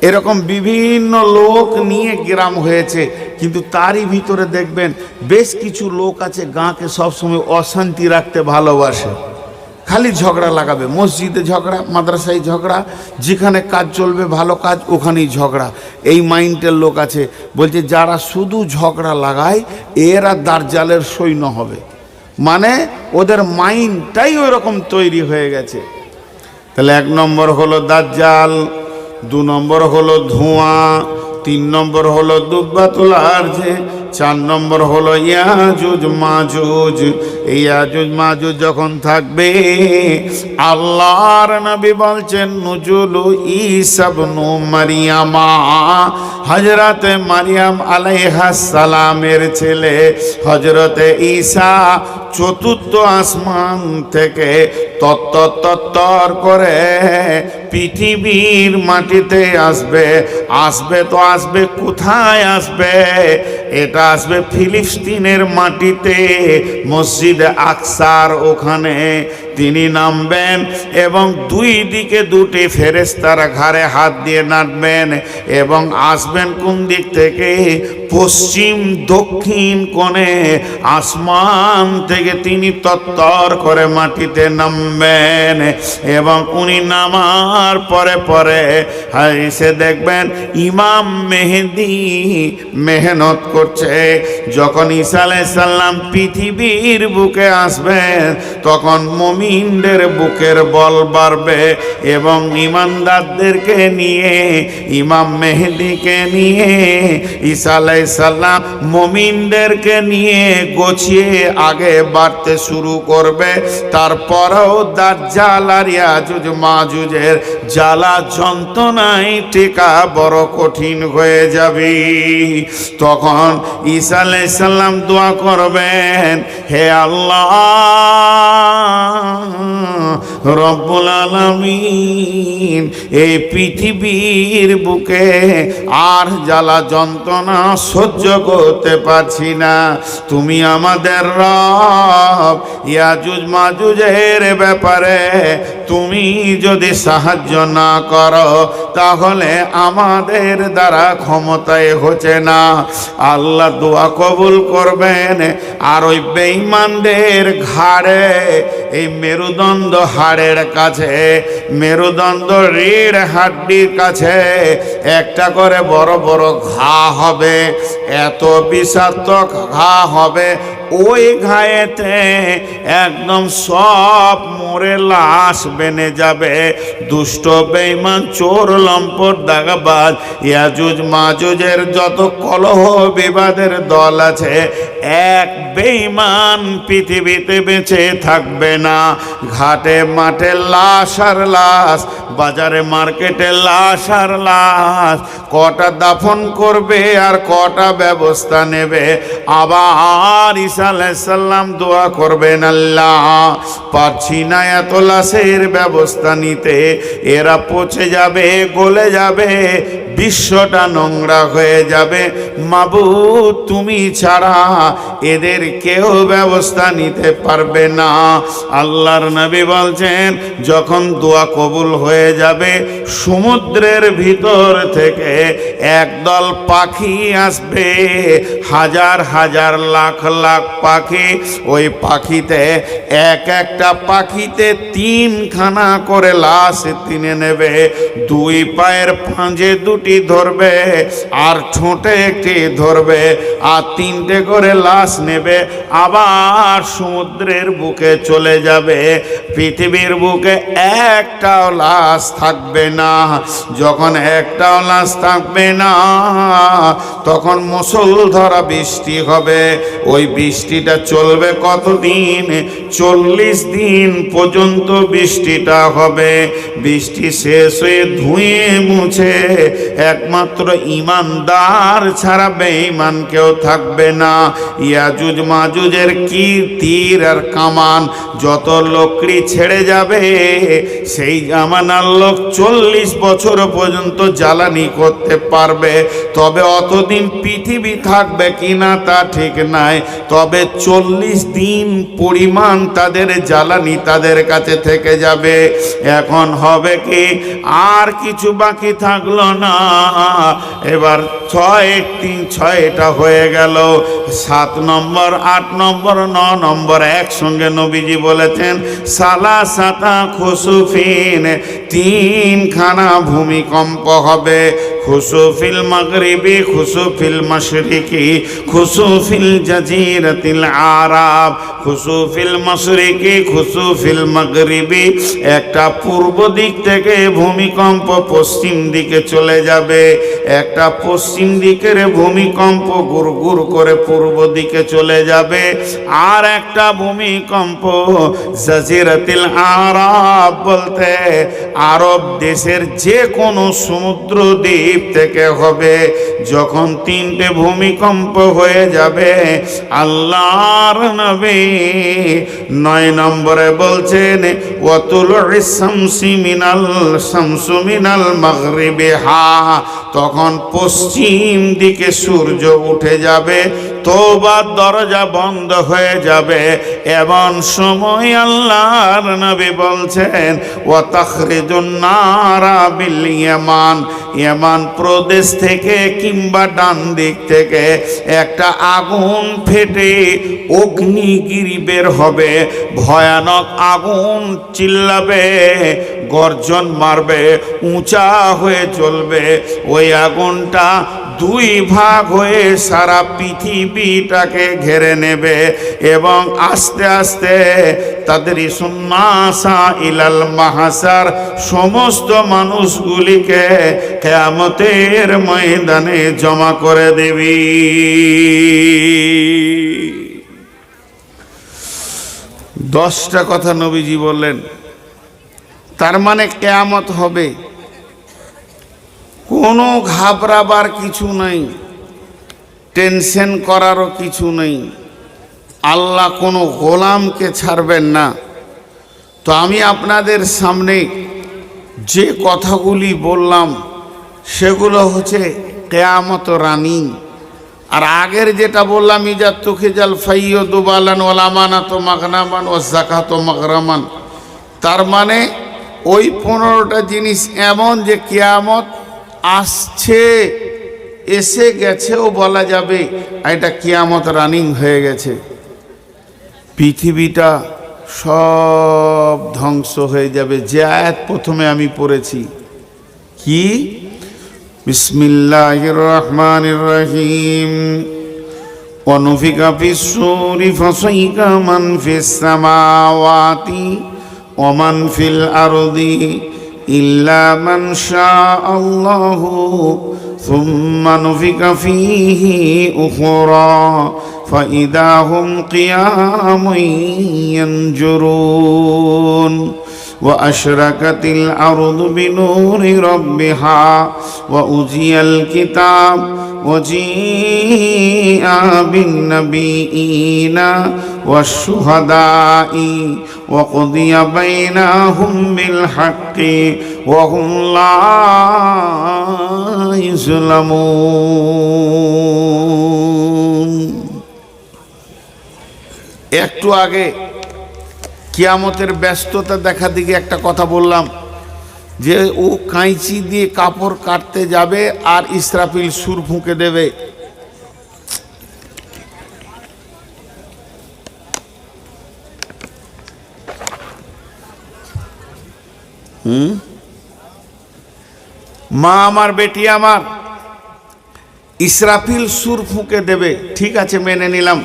এরকম বিভিন্ন লোক নিয়ে গ্রাম হয়েছে, কিন্তু তারই ভিতরে দেখবেন বেশ কিছু লোক আছে গাঁকে সবসময় অশান্তি রাখতে ভালোবাসে, খালি ঝগড়া লাগাবে, মসজিদে ঝগড়া, মাদ্রাসায় ঝগড়া, যেখানে কাজ চলবে ভালো কাজ ওখানেই ঝগড়া। এই মাইন্ডের লোক আছে, বলছে যারা শুধু ঝগড়া লাগায় এরা দাজ্জালের সৈন্য হবে, মানে ওদের মাইন্ডটাই ওই রকম তৈরি হয়ে গেছে। তাহলে 1 নম্বর হলো দাজ্জাল, 2 নম্বর হলো ধোঁয়া, 3 নম্বর হলো দুব্বাতুল আরজ, 4 নম্বর হলো ইয়াজুজ মাজুজ। এই ইয়াজুজ মাজুজ যখন থাকবে, আল্লাহর নবী বলছেন নুজুলু ঈসা ইবনু মারইয়ামা, হযরতে মারইয়াম আলাইহিস সালামের ছেলে হযরতে ঈসা 4র্থ আসমান থেকে তত্তর করে পৃথিবীর মাটিতে আসবে। আসবে তো আসবে, কোথায় আসবে? এটা আসবে ফিলিস্তিনের মাটিতে, মসজিদ আকসার ওখানে তিনি নামবেন এবং 2 দিকে 2টি ফেরেশতার ঘাড়ে হাত দিয়ে নামবেন এবং আসবেন কোন দিক থেকে? পশ্চিম দক্ষিণ কোণে আসমান থেকে তিনি তত্তর করে মাটিতে নামবেন এবং উনি নামার পরে পরে এসে দেখবেন ইমাম মেহেদি মেহনত করছে। যখন ঈসা আলাইহিস সালাম পৃথিবীর বুকে আসবেন তখন মুমিনদের বুকের বল বাড়বে এবং ইমানদারদেরকে নিয়ে, ইমাম মেহেদিকে নিয়ে ঈসা আলাইহিস সালাম মুমিনদেরকে নিয়ে গোছিয়ে আগে বাড়তে শুরু করবে। তারপরেও দাজ্জাল আর ইয়াজুজ মাজুজের জ্বালা যন্ত্রণায় টেকা বড় কঠিন হয়ে যাবে। তখন ঈসা আলাইহিস সালাম দোয়া করবেন, হে আল্লাহ রব্বুল আলামিন, এই পৃথিবীর বুকে আর জ্বালা যন্ত্রণা সহ্য করতে পারছি না, তুমি আমাদের রব, ইয়াজুজ মাজুজের ব্যাপারে তুমি যদি সাহায্য না করো তাহলে আমাদের দ্বারা ক্ষমতায় হচ্ছে না। আল্লাহ দোয়া কবুল করবেন। আর ওই বেঈমানদের ঘাড়ে, এই মেরুদণ্ড হাড়ের কাছে, মেরুদণ্ড রিড় হাড্ডির কাছে একটা করে বড় বড় ঘা হবে, এত বিষাক্ত ঘা হবে, ওই ঘায়েতে একদম সব মরে লাশ বেনে যাবে। দুষ্ট বেঈমান চোর লম্পট দাগাবাজ ইয়াজুজ মাজুজের যত কলহ বিবাদের দল আছে, এক বেঈমান পৃথিবীতে বেঁচে থাকবে না। ঘাটে মাঠে লাশ আর লাশ, বাজারে মার্কেটে লাশ আর লাশ, কটা দাফন করবে আর কটা ব্যবস্থা নেবে। আবার ঈসা আলাইহিস সালাম দোয়া করবেন, আল্লাহ পারছি না এত লাশের ব্যবস্থা নিতে, এরা পচে যাবে, গলে যাবে, বিশ্বটা নোংরা হয়ে যাবে। মাবুদ তুমি ছাড়া এদের কেউ ব্যবস্থা নিতে পারবে না। আল্লাহর নবী বলছেন যখন দোয়া কবুল হয়ে যাবে, সমুদ্রের ভিতর থেকে একদল পাখি আসবে, হাজার হাজার লাখ লাখ পাখি। ওই পাখিতে একটা পাখিতে 3খানা করে লাশ টেনে নেবে। 2 পায়ের পাঁজে 2টি ধরবে, আর ঠোঁটে 1টি ধরবে, আর 3টে করে লাশ নেবে। আবার সমুদ্রের বুকে চলে যাবে। পৃথিবীর বুকে একটাও লাশ থাকবে না। যখন একটাও লাশ থাকবে না, তখন মুষলধারে বৃষ্টি হবে। ওই বৃষ্টিটা চলবে কতদিন? 40 দিন পর্যন্ত বৃষ্টিটা হবে। বৃষ্টি শেষ হয়ে ধুয়ে মুছে একমাত্র ইমানদার ছাড়া বেঈমান কেউ থাকবে না। ইয়াজুজ মাজুজের কি তীর আর কামান, যত লোকড়ি ছেড়ে যাবে, সেই জামানার লোক 40 বছর পর্যন্ত জ্বালানি করতে পারবে। তবে অতদিন পৃথিবী থাকবে কিনা তা ঠিক নাই, তবে 40 দিন পরিমাণ তাদের জ্বালানি তাদের কাছে থেকে যাবে। এখন হবে কি, আর কিছু বাকি থাকলো না। এবার 6 হয়ে গেল। 7 নম্বর, 8 নম্বর, 9 নম্বর একসঙ্গে নবীজি বলেছেন সালাসাতা খুসুফিন, 3খানা ভূমিকম্প হবে। খুসুফিল মাগরিবি, খুসুফিল মাশরিকি, খুসুফিল জাজিরাতিল আরাব। খুসুফিল মাশরিকি, খুসুফিল মাগরিবি, একটা পূর্ব দিক থেকে ভূমিকম্প পশ্চিম দিকে চলে যাবে, একটা পশ্চিম দিকের ভূমিকম্প গুড়গুড় করে পূর্ব দিকে চলে যাবে, আর একটা ভূমিকম্প জাজিরাতিল আরাব বলতে আরব দেশের যে কোনো সমুদ্র দ্বীপ থেকে হবে। যখন 3টে ভূমিকম্প হয়ে যাবে, আল্লাহর নবী 9 নম্বরে বলছেন ওয়াতুলুস শামসু মিনাল মাগরিবিহা, তখন পশ্চিম দিকে সূর্য উঠে যাবে, তওবার দরজা বন্ধ হয়ে যাবে। এমন সময় আল্লাহর নবী বলছেন ওয়া তাখরিজুন নারা বিল ইয়ামান, ইয়ামান প্রদেশ থেকে কিংবা ডান দিক থেকে একটা আগুন ফেটে অগ্নিগিরি বের হবে। ভয়ানক আগুন চিল্লাবে, গর্জন মারবে, উঁচা হয়ে চলবে। ওই আগুনটা 2 ভাগ হয়ে সারা পৃথিবীটাকে ঘিরে নেবে, এবং আস্তে আস্তে তাদের সুন্নাসা ইলাল মাহাসার, সমস্ত মানুষগুলিকে কিয়ামতের ময়দানে জমা করে দেবে। 10টা কথা নবীজি বললেন। তার মানে কিয়ামত হবে, কোনো ঘাবড়াবার কিছু নাই, টেনশন করারও কিছু নেই। আল্লাহ কোনো গোলামকে ছাড়বেন না। তো আমি আপনাদের সামনে যে কথাগুলি বললাম সেগুলো হচ্ছে কিয়ামত রানী। আর আগের যেটা বললাম ইজা তুখিজাল ফাইয়দু বালান ওয়াল আমানাতু মাগনামান ওয়াজ যাকাতু মাগরামান, তার মানে ওই 15টা জিনিস এমন যে কিয়ামত আসছে, এসে গেছেও বলা যাবে, এটা কিয়ামত রানিং হয়ে গেছে। পৃথিবীটা সব ধ্বংস হয়ে যাবে। যে আয়াত প্রথমে আমি পড়েছি, কি বিসমিল্লাহির রহমানির রহিম, ওয়া নুফিকা ফিস সূরি ফাসাইকা মান ফিস সামাওয়াতি ওয়া মান ফিল আরদি ইল্লা মান শাআল্লাহু সুম্মা নুফিকা ফীহি উখরা ফাইদা হুম কিয়ামুন ইয়ানজুরুন وأشرقت الأرض بنور ربها وأوذي الكتاب وجيء بالنبيين والشهداء وقضي بينهم بالحق وهم لا يظلمون। একটু আগে কিয়ামতের ব্যস্ততা দেখা দিকে একটা কথা বললাম যে ও কাঁচি দিয়ে কাপড় কাটতে যাবে আর ইসরাফিল সুর ফুঁকে দেবে। মা আমার, বেটি আমার, ইসরাফিল সুর ফুঁকে দেবে, ঠিক আছে মেনে নিলাম।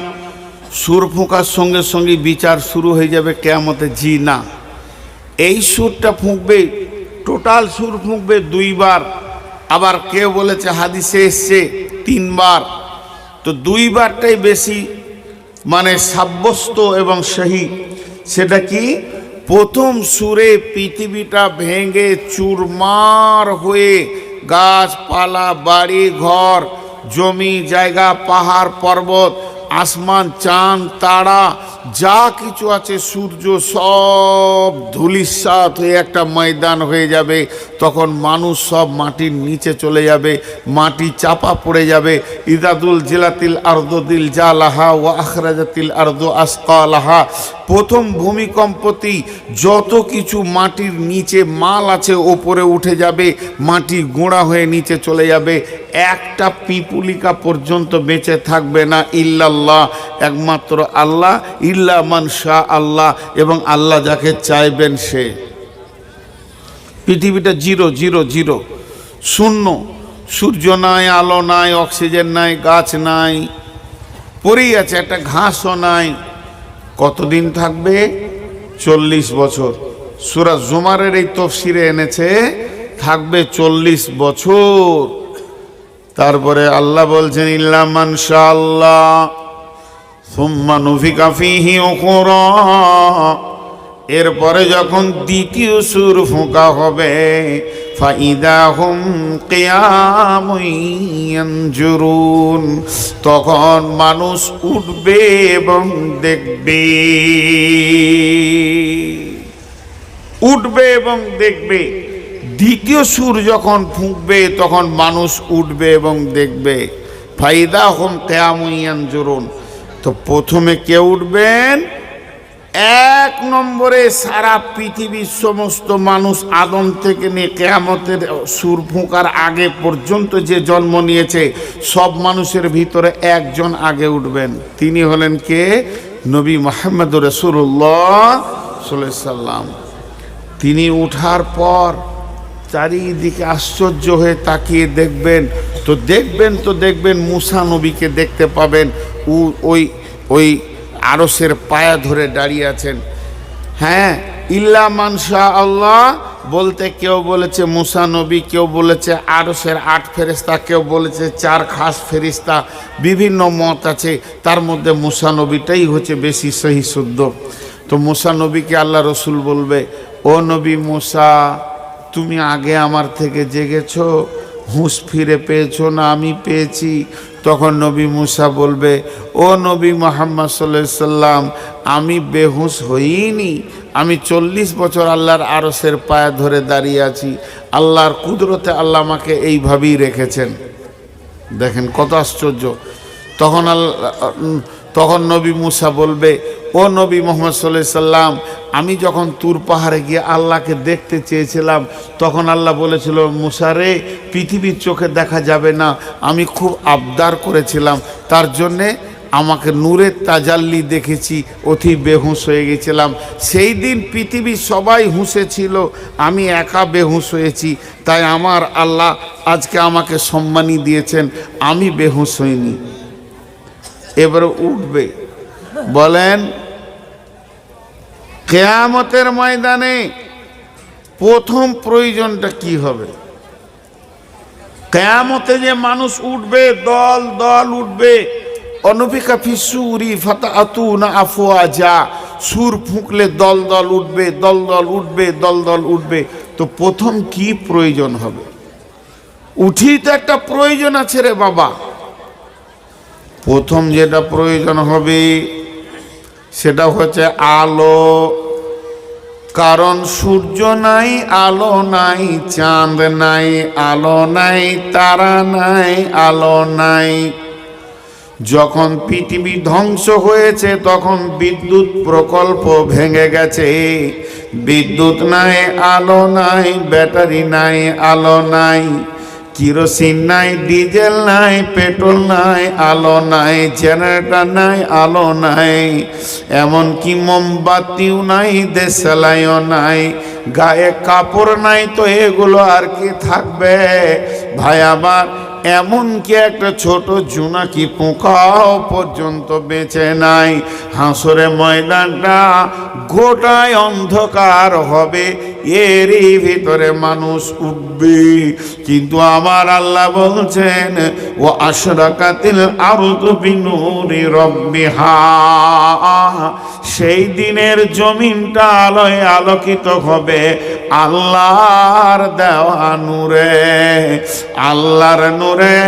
সুর ফুঁকার সঙ্গে সঙ্গে বিচার শুরু হয়ে যাবে কিয়ামতে? জি না, এই সুরটা ফুঁকবে, টোটাল সুর ফুঁকবে 2 বার, আবার কেউ বলেছে হাদিসে এসছে 3 বার। তো 2 বারটাই বেশি মানে সাব্যস্ত এবং সহি। সেটা কি? প্রথম সুরে পৃথিবীটা ভেঙে চুরমার হয়ে গাছপালা, বাড়ি ঘর, জমি জায়গা, পাহাড় পর্বত, আসমান, চাঁদ তারা যা কিছু আছে, সূর্য, সব ধূলিসাৎ হয়ে একটা ময়দান হয়ে যাবে। তখন মানুষ সব মাটির নিচে চলে যাবে, মাটি চাপা পড়ে যাবে। ইদাদুল জিলাতিল আরদু দিল জালাহা ওয়া আখরাজাতিল আরদু আসকালাহা। প্রথম ভূমিকম্পতেই যত কিছু মাটির নিচে মাল আছে ওপরে উঠে যাবে, মাটি গোঁড়া হয়ে নিচে চলে যাবে। একটা পিপুলিকা পর্যন্ত বেঁচে থাকবে না ইল্লাল্লাহ, একমাত্র আল্লাহ। ইল্লা মান শাহ আল্লাহ, এবং আল্লাহ যাকে চাইবেন সে। পৃথিবীটা 0 0 0, শূন্য। সূর্য নাই, আলো নাই, অক্সিজেন নাই, গাছ নাই, পড়েই আছে, একটা ঘাসও নাই। কতদিন থাকবে? 40 বছর। সূরা জুমারের এই তাফসীরে এনেছে থাকবে 40 বছর। তারপরে আল্লাহ বলছেন ইল্লা মান শা আল্লাহ সুম্মা নুফিকা ফীহি উখরা। এরপরে যখন দ্বিতীয় সুর ফুঁকা হবে, ফাইদা হুম কিয়ামুন ইয়ানজুরুন, তখন মানুষ উঠবে এবং দেখবে, উঠবে এবং দেখবে। দ্বিতীয় সুর যখন ফুঁকবে তখন মানুষ উঠবে এবং দেখবে। ফাইদা হুম কিয়ামুন ইয়ানজুরুন। তো প্রথমে কে উঠবেন? 1 নম্বরে সারা পৃথিবীর সমস্ত মানুষ আদম থেকে নিয়ে কিয়ামতের সুর ফুঁকার আগে পর্যন্ত যে জন্ম নিয়েছে সব মানুষের ভিতরে একজন আগে উঠবেন। তিনি হলেন কে? নবী মুহাম্মদুর রাসূলুল্লাহ সাল্লাল্লাহু আলাইহি সাল্লাম। তিনি উঠার পর চারিদিকে আশ্চর্য হয়ে তাকিয়ে দেখবেন, তো দেখবেন মুসা নবীকে দেখতে পাবেন। ওই আরশের পায়া ধরে দাঁড়িয়ে আছেন। হ্যাঁ, ইল্লা মান শা আল্লাহ বলতে কেউ বলেছে মুসা নবী, কেউ বলেছে আরশের 8 ফেরেশতা, কেউ বলেছে 4 খাস ফেরেশতা, বিভিন্ন মত আছে। তার মধ্যে মুসা নবীটাই হচ্ছে বেশি সহি শুদ্ধ। তো মুসা নবীকে আল্লাহ রসুল বলবে, ও নবী মুসা, তুমি আগে আমার থেকে জেগেছো, হুঁশ ফিরে পেয়েছো না আমি পেয়েছি? তখন নবী মুসা বলবে, ও নবী মুহাম্মদ সাল্লাল্লাহু আলাইহি সাল্লাম, আমি বেহুশ হইনি, আমি 40 বছর আল্লাহর আরশের পায়ে ধরে দাঁড়িয়ে আছি। আল্লাহর কুদরতে আল্লাহ আমাকে এইভাবেই রেখেছেন। দেখেন কত আশ্চর্য। তখন নবী মুসা বলবে, ও নবী মুহাম্মদ সাল্লাল্লাহু আলাইহি সাল্লাম, আমি যখন তুর পাহাড়ে গিয়ে আল্লাহকে দেখতে চেয়েছিলাম তখন আল্লাহ বলেছিল, মুসা রে, পৃথিবীর চোখে দেখা যাবে না, আমি খুব আবদার করেছিলাম, তার জন্যে আমাকে নূরের তাজাল্লি দেখেছি, অতি বেহুশ হয়ে গেছিলাম। সেই দিন পৃথিবীর সবাই হুঁশে ছিল, আমি একা বেহুশ হয়েছি, তাই আমার আল্লাহ আজকে আমাকে সম্মানী দিয়েছেন, আমি বেহুশ হইনি। এবারে উঠবে, বলেন কিয়ামতের ময়দানে প্রথম প্রয়োজনটা কি হবে? কিয়ামতে যে মানুষ উঠবে, দল দল উঠবে, অনুফিকা ফিসুরি ফাতাতুনা আফওয়াজা, সুর ফুঁকলে দল দল উঠবে, দল দল উঠবে, দল দল উঠবে। তো প্রথম কি প্রয়োজন হবে? উঠি তো একটা প্রয়োজন আছে রে বাবা। প্রথম যেটা প্রয়োজন হবে সেটা হচ্ছে আলো। কারণ সূর্য নাই, আলো নাই, চাঁদ নাই, আলো নাই, তারা নাই, আলো নাই। যখন পৃথিবী ধ্বংস হয়েছে তখন বিদ্যুৎ প্রকল্প ভেঙে গেছে। বিদ্যুৎ নাই, আলো নাই, ব্যাটারি নাই, আলো নাই, কিরোসিন নাই, ডিজেল নাই, পেট্রোল নাই, আলো নাই, জেনারেটর নাই, আলো নাই, এমনকি মোমবাতিও নাই, দেশালাইও নাই, গায়ে কাপড় নাই, তো এগুলো আর কি থাকবে ভাই আমার। এমনকি একটা ছোট জোনাকি পোকাও পর্যন্ত বেঁচে নাই। হাসরে ময়দানটা গোটায় অন্ধকার হবে, এরই ভিতরে মানুষ উঠবে। কিন্তু আমার আল্লাহ বলছেন, ও আশরাকাতিল আরদু বিনূরি রাব্বিহা, সেই দিনের জমিনটা আলোয় আলোকিত হবে আল্লাহর দেওয়া নূরে। আল্লাহর নূরে,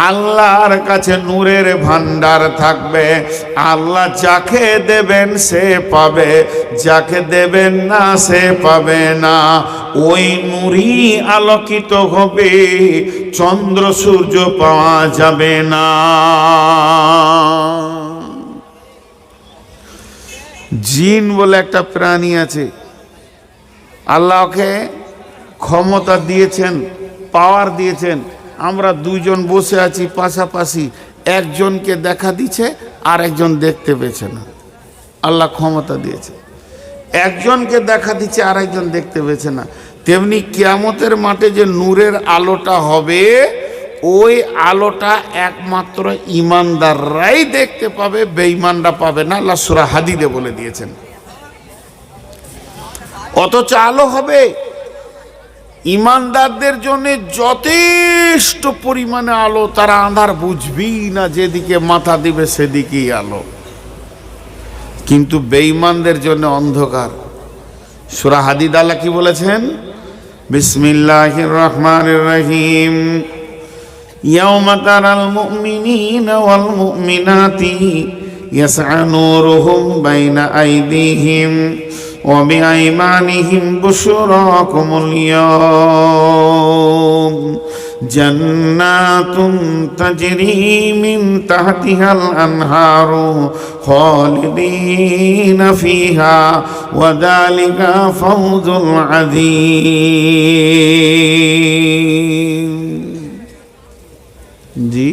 আল্লাহর কাছে নূরের ভান্ডার থাকবে। আল্লাহ যাকে দেবেন সে পাবে, যাকে দেবেন না সে পাবে না। ওই নূরই আলোকিত হবে, চন্দ্র সূর্য পাওয়া যাবে না। জিন বলে একটা প্রাণী আছে, আল্লাহকে ক্ষমতা দিয়েছেন, পাওয়ার দিয়েছেন। আমরা দুইজন বসে আছি পাশাপাশি, একজনকে দেখা দিচ্ছে আর একজন দেখতে পেয়েছে না। আল্লাহ ক্ষমতা দিয়েছে, একজনকে দেখা দিচ্ছে আর একজন দেখতে পেয়েছে না। তেমনি কিয়ামতের মাঠে যে নূরের আলোটা হবে, ওই আলোটা একমাত্র ঈমানদাররাই দেখতে পাবে, বেঈমানরা পাবে না। আল্লাহ সূরা হাদীদে বলে দিয়েছেন। অথচ আলো হবে ঈমানদারদের জন্য যথেষ্ট পরিমাণে আলো, তারা আঁধার বুঝবেই না, যেদিকে মাথা দিবে সেদিকেই আলো। কিন্তু বেঈমানদের জন্য অন্ধকার। সূরা হাদীদ আল্লাহ কি বলেছেন? বিসমিল্লাহির রহমানির রহিম, ইয়াওমা তারাল মুমিনিনা ওয়াল মুমিনাতি ইয়াসআ নূরুহুম বাইনা আইদিহিম ওয়া বিআইমানিহিম বুশরাকুমুল ইয়াওম জান্নাতুন তাজরি মিন তাহতিহাল আনহারু খালিদিনা ফিহা ওয়া যালিকা ফাওজুল আযীম। জি,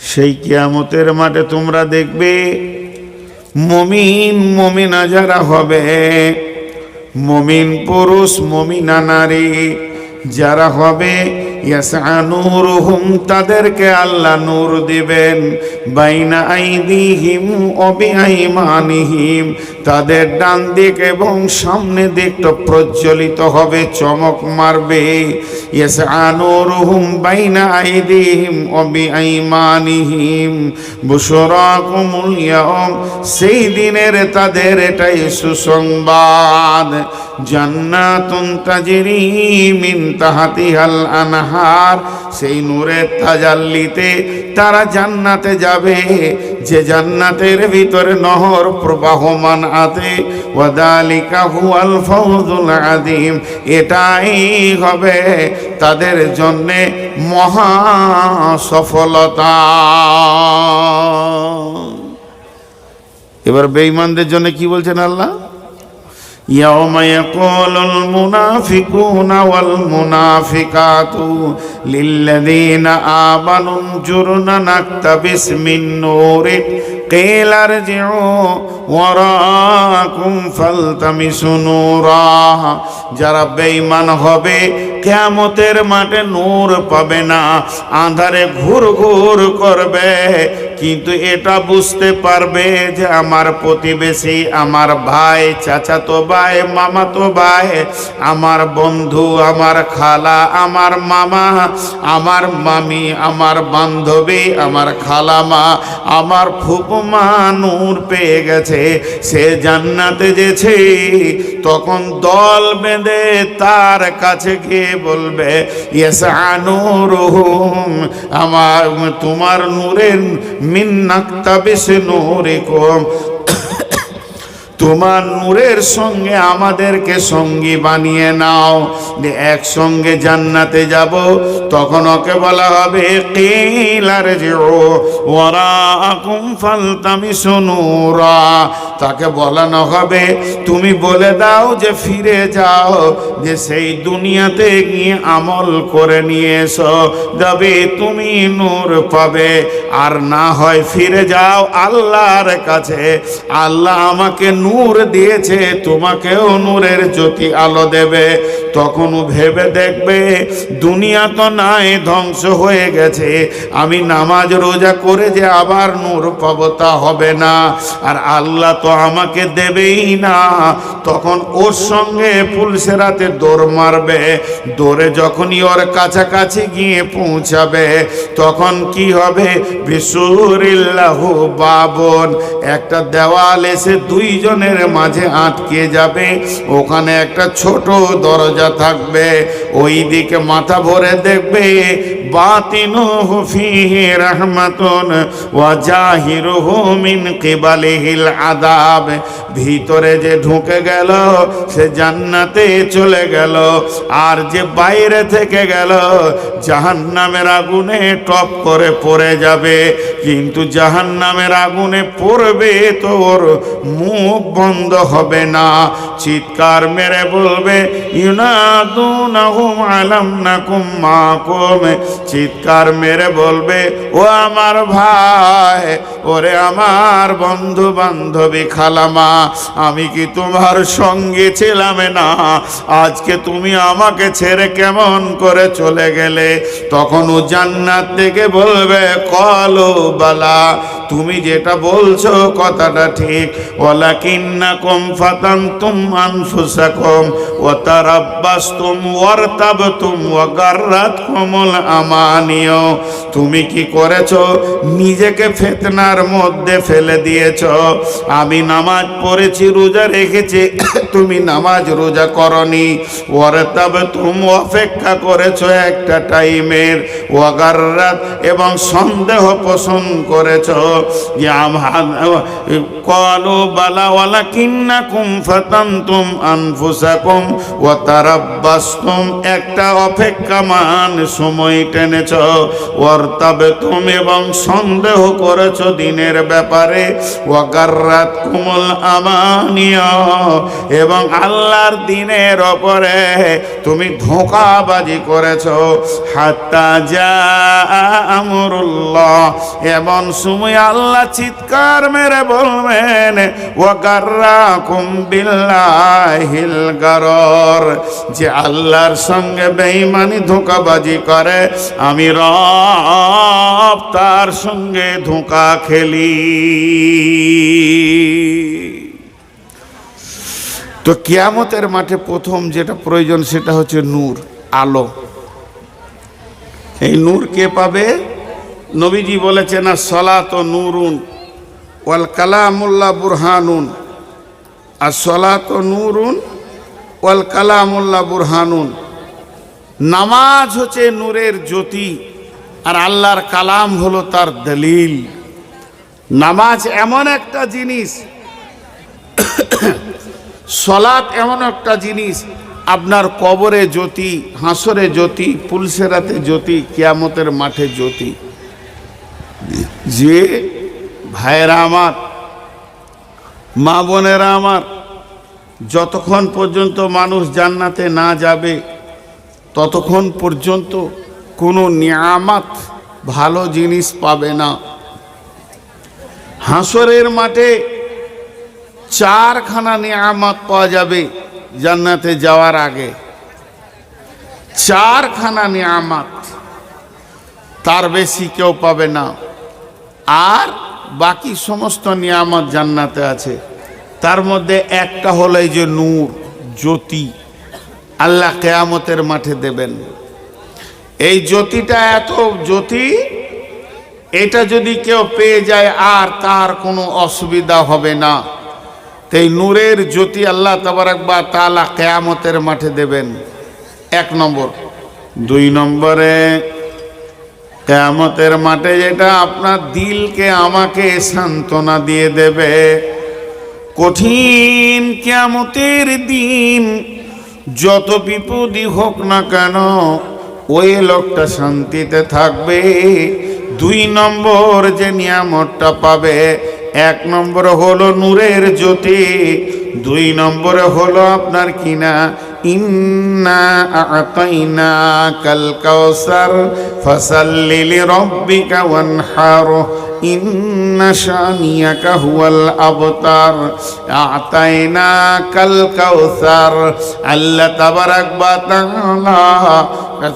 সেই কিয়ামতের মাঠে তোমরা দেখবে মুমিন মুমিনা যারা হবে, মুমিন পুরুষ মুমিনা নারী যারা হবে, ইয়াসআ নূরুহুম, তাদেরকে আল্লাহ নূর দিবেন, বাইনা আইদিহিম ওয়া বিআইমানিহিম, তাদের ডান দিক এবং সামনে দিকটা প্রজ্বলিত হবে, চমক মারবে। ইয়াসআ নূরুহুম বাইনা আইদিহিম ওয়া বিআইমানিহিম বুশরাকুমুল ইয়াওম, সেই দিনের তাদের এটাই সুসংবাদ। জান্নাতুন তাজরি মিন তাহতিহাল আনহার, সেই নূরের তাজাল্লিতে তারা জান্নাতে যাবে, যে জান্নাতের ভিতরে নহর প্রবাহমান আছে। ওয়া যালিকা হুয়াল ফাওজুল আযীম, এটাই হবে তাদের জন্য মহা সফলতা। এবার বেঈমানদের জন্য কি বলছেন আল্লাহ? ইয়াওমা ইয়াকুলুল মুনাফিকুনা ওয়াল মুনাফিকাতু লিল্লাযীনা আমানু জুরনা নাকতাবিস মিন নূরিক কিলা ইরজিউ ওয়ারাকুম ফালতামিসু নূরা। যারা বেঈমান হবে কিয়ামতের মাঠে নূর পাবে না, আঁধারে ঘুরঘুর করবে। কিন্তু এটা বুঝতে পারবে যে আমার প্রতিবেশী, আমার ভাই, চাচাতো ভাই, মামাতো ভাই, আমার বন্ধু, আমার খালা, আমার মামা, আমার মামি, আমার বান্ধবী, আমার খালামা, আমার ফুপুমা নূর পেয়ে গেছে, সে জান্নাতে যেছে। তখন দল বেঁধে তার কাছে গিয়ে বলবে, ইয়াসআ নূরুহুম, আমার তোমার নূরের মিন নাকতাবিস নূরিকুম, তোমার নূরের সঙ্গে আমাদেরকে সঙ্গী বানিয়ে নাও, একসঙ্গে জান্নাতে যাব। তখন ওকে বলা হবে কিলা রজিউ ওয়ারাকুম ফালতামিসু নূরা, তাকে বলানো হবে তুমি বলে দাও যে ফিরে যাও, যে সেই দুনিয়াতে গিয়ে আমল করে নিয়ে এসো, তবে তুমি নূর পাবে। আর না হয় ফিরে যাও আল্লাহর কাছে, আল্লাহ আমাকে নূর দিয়েছে, তোমাকেও নূরের জ্যোতি আলো দেবে। তখন ভেবে দেখবে দুনিয়া তো নাই, ধ্বংস হয়ে গেছে, আমি নামাজ রোজা করে যে আবার নূর পাবো তা হবে না, আর আল্লাহ তো আমাকে দেবেই না। তখন ওর সঙ্গে পুলসেরাতে দৌড় মারবে, দৌড়ে যখনই ওর কাছাকাছি গিয়ে পৌঁছাবে, তখন কি হবে? বিসুরিল্লাহু বাবন, একটা দেওয়াল এসে দুইজনের মাঝে আটকে যাবে, ওখানে একটা ছোট দরজা থাকবে, ওই দিকে মাথা ভরে দেখবে বাতিনুহু ফীহি রাহমাতুন ওয়া জাহিরুহু মিন কিবালিহিল আযাব, ভিতরে যে ঢুকে গেল সে জান্নাতে চলে গেল, আর যে বাইরে থেকে গেল জাহান্নামের আগুনে টপ করে পড়ে যাবে। কিন্তু জাহান্নামের আগুনে পড়বে তো ওর মুখ বন্ধ হবে না, চিৎকার মেরে বলবে ইউনাদুনাহুম আলাম নাকুম মাকুম, চিৎকার মেরে বলবে ও আমার ভাই, ওরে আমার বন্ধু বান্ধবী খালামা, আমি কি তোমার সঙ্গে ছিলাম না? আজকে তুমি আমাকে ছেড়ে কেমন করে চলে গেলে? তখন ও জান্নাত থেকে বলবে কলু বালা, তুমি যেটা বলছো কথাটা ঠিক, ওয়ালাকিন্নাকুম ফাতানতুম আনফুসাকুম ওয়া তারাব্বাসতুম ওয়ারতাবতুম ওয়া গাররাতকুমুল আমানিয়, তুমি কি করেছো? নিজেকে ফিতনার মধ্যে ফেলে দিয়েছো। আমি নামাজ পড়েছি, রোজা রেখেছি, তুমি নামাজ রোজা করনি। ওয়ারতাবতুম, অপেক্ষা করেছো একটা টাইমের, ওয়া গাররাত, এবং সন্দেহ পোষণ করেছো যে ক্বালু বালা ওয়ালাকিন্নাকুম ফাতানতুম আনফুসাকুম ওয়া তারাব্বাসতুম, একটা অপেক্ষামান সময় টেনেছো। ওয়ারতাবতুম, এবং সন্দেহ করেছো দিনের ব্যাপারে। ওয়া গাররাতকুমুল আমানিয়া, এবং আল্লাহর দিনের ওপরে তুমি ধোঁকাবাজি করেছো। হাত্তা জা আমরুল্লাহ, এমন সময় আল্লাহ চিৎকার মেরে বলবেন ওয়া গাররাকুম বিল্লাহিল গারর, যে আল্লাহর সঙ্গে বেঈমানি ধোঁকাবাজি করে আমি রব তার সঙ্গে ধোঁকা খেলি। তো কিয়ামতের মাঠে প্রথম যেটা প্রয়োজন সেটা হচ্ছে নূর, আলো। এই নূর কে পাবে? নবীজি বলেছেন as-সালাত নূরুন ওয়াল কালামুল্লাহ বুরহানুন, as-সালাত নূরুন ওয়াল কালামুল্লাহ বুরহানুন, নামাজ হচ্ছে নূরের জ্যোতি আর আল্লাহর কালাম হলো তার দলিল। নামাজ এমন একটা জিনিস, সালাত এমন একটা জিনিস, আপনার কবরে জ্যোতি, হাসরে জ্যোতি, পুলসেরাতে জ্যোতি, কিয়ামতের মাঠে জ্যোতি। যে ভাইয়েরা আমার, মা বোনেরা আমার, যতক্ষণ পর্যন্ত মানুষ জান্নাতে না যাবে ততক্ষণ পর্যন্ত কোনো নিয়ামত, ভালো জিনিস পাবে না। হাসরের মাঠে চারখানা নিয়ামত পাওয়া যাবে জান্নাতে যাওয়ার আগে, চারখানা নিয়ামত, তার বেশি কেউ পাবে না। আর বাকি সমস্ত নিয়ামত জান্নাতে আছে, তার মধ্যে একটা হলো এই যে নূর, জ্যোতি, আল্লাহ কিয়ামতের মাঠে দেবেন। এই জ্যোতিটা এত জ্যোতি, এটা যদি কেউ পেয়ে যায় আর তার কোনো অসুবিধা হবে না। এই নূরের জ্যোতি আল্লাহ তাবারাক ওয়া তাআলা কিয়ামতের মাঠে দেবেন, এক নম্বর। দুই নম্বরে কিয়ামতের মাঠে যেটা আপনার দিলকে আমাকে সান্ত্বনা দিয়ে দেবে, কঠিন কিয়ামতের দিন যত বিপদই হোক না কেন ওই লোকটা শান্তিতে থাকবে। 2 নম্বর যে নিয়ামতটা পাবে, 1 নম্বর হলো নূরের জ্যোতি, 2 নম্বরে হলো আপনার কিনা ইন্না আ'তাইনাকাল কাউসার ফাসাল্লি লিরাব্বিকা ওয়ানহার ইন্না শানিয়াকা হুয়াল আবতার। আ'তাইনাকাল কাউসার, আল্লাহ তাবারাক ওয়া তাআলা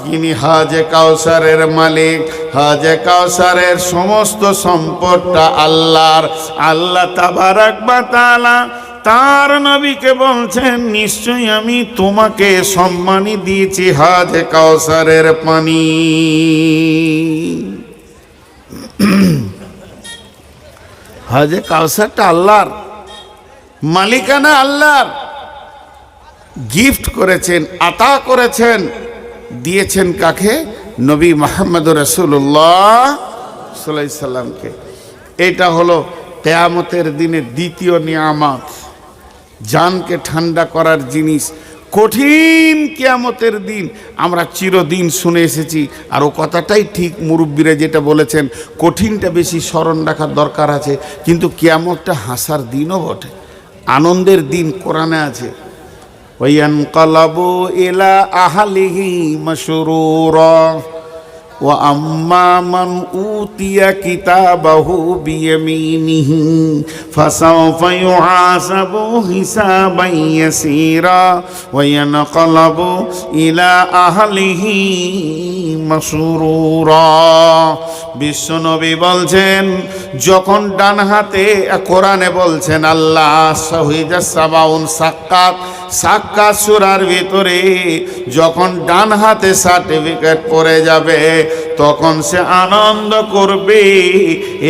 যিনি হাজে কাউসারের মালিক, হাজে কাউসারের সমস্ত সম্পদটা আল্লাহর। আল্লাহ তাবারাক ওয়া তাআলা তার নবীকে বলছেন, নিশ্চয়ই আমি তোমাকে সম্মানী দিয়েছি হাজে কাউসারের পানি। হাজে কাউসারটা আল্লাহর, মালিকানা আল্লাহর। গিফট করেছেন, আতা করেছেন, দিয়েছেন কাকে? নবী মুহাম্মদ রাসূলুল্লাহ সাল্লাল্লাহু আলাইহি সাল্লামকে। এটা হলো কিয়ামতের দিনের দ্বিতীয় নিয়ামত, জানকে ঠান্ডা করার জিনিস। কঠিন কিয়ামতের দিন আমরা চিরদিন শুনে এসেছি, আর ও কথাটাই ঠিক, মুরব্বীরা যেটা বলেছেন, কঠিনটা বেশি স্মরণ রাখার দরকার আছে। কিন্তু কিয়ামতটা হাসার দিনও বটে, আনন্দের দিন। কোরআনে আছে ওয়ায়ানকালাবু ইলা আহলিহি মাসরুরা ওয়া আম্মা মান উতিয়া কিতাবাহু বিয়ামিনিহি ফাসাওফা ইউহাসাবু হিসাবান ইয়াসীরা ওয়া ইয়ানকালাবু ইলা আহলিহি মাসরুরা। বিশ্বনবী বলছেন, যখন ডান হাতে, কোরআনে বলছেন আল্লাহ শাহিদা সাবাউন সাক্কাত, সাক্কাত সূরার ভিতরে যখন ডান হাতে সার্টিফিকেট পড়ে যাবে তখন সে আনন্দ করবে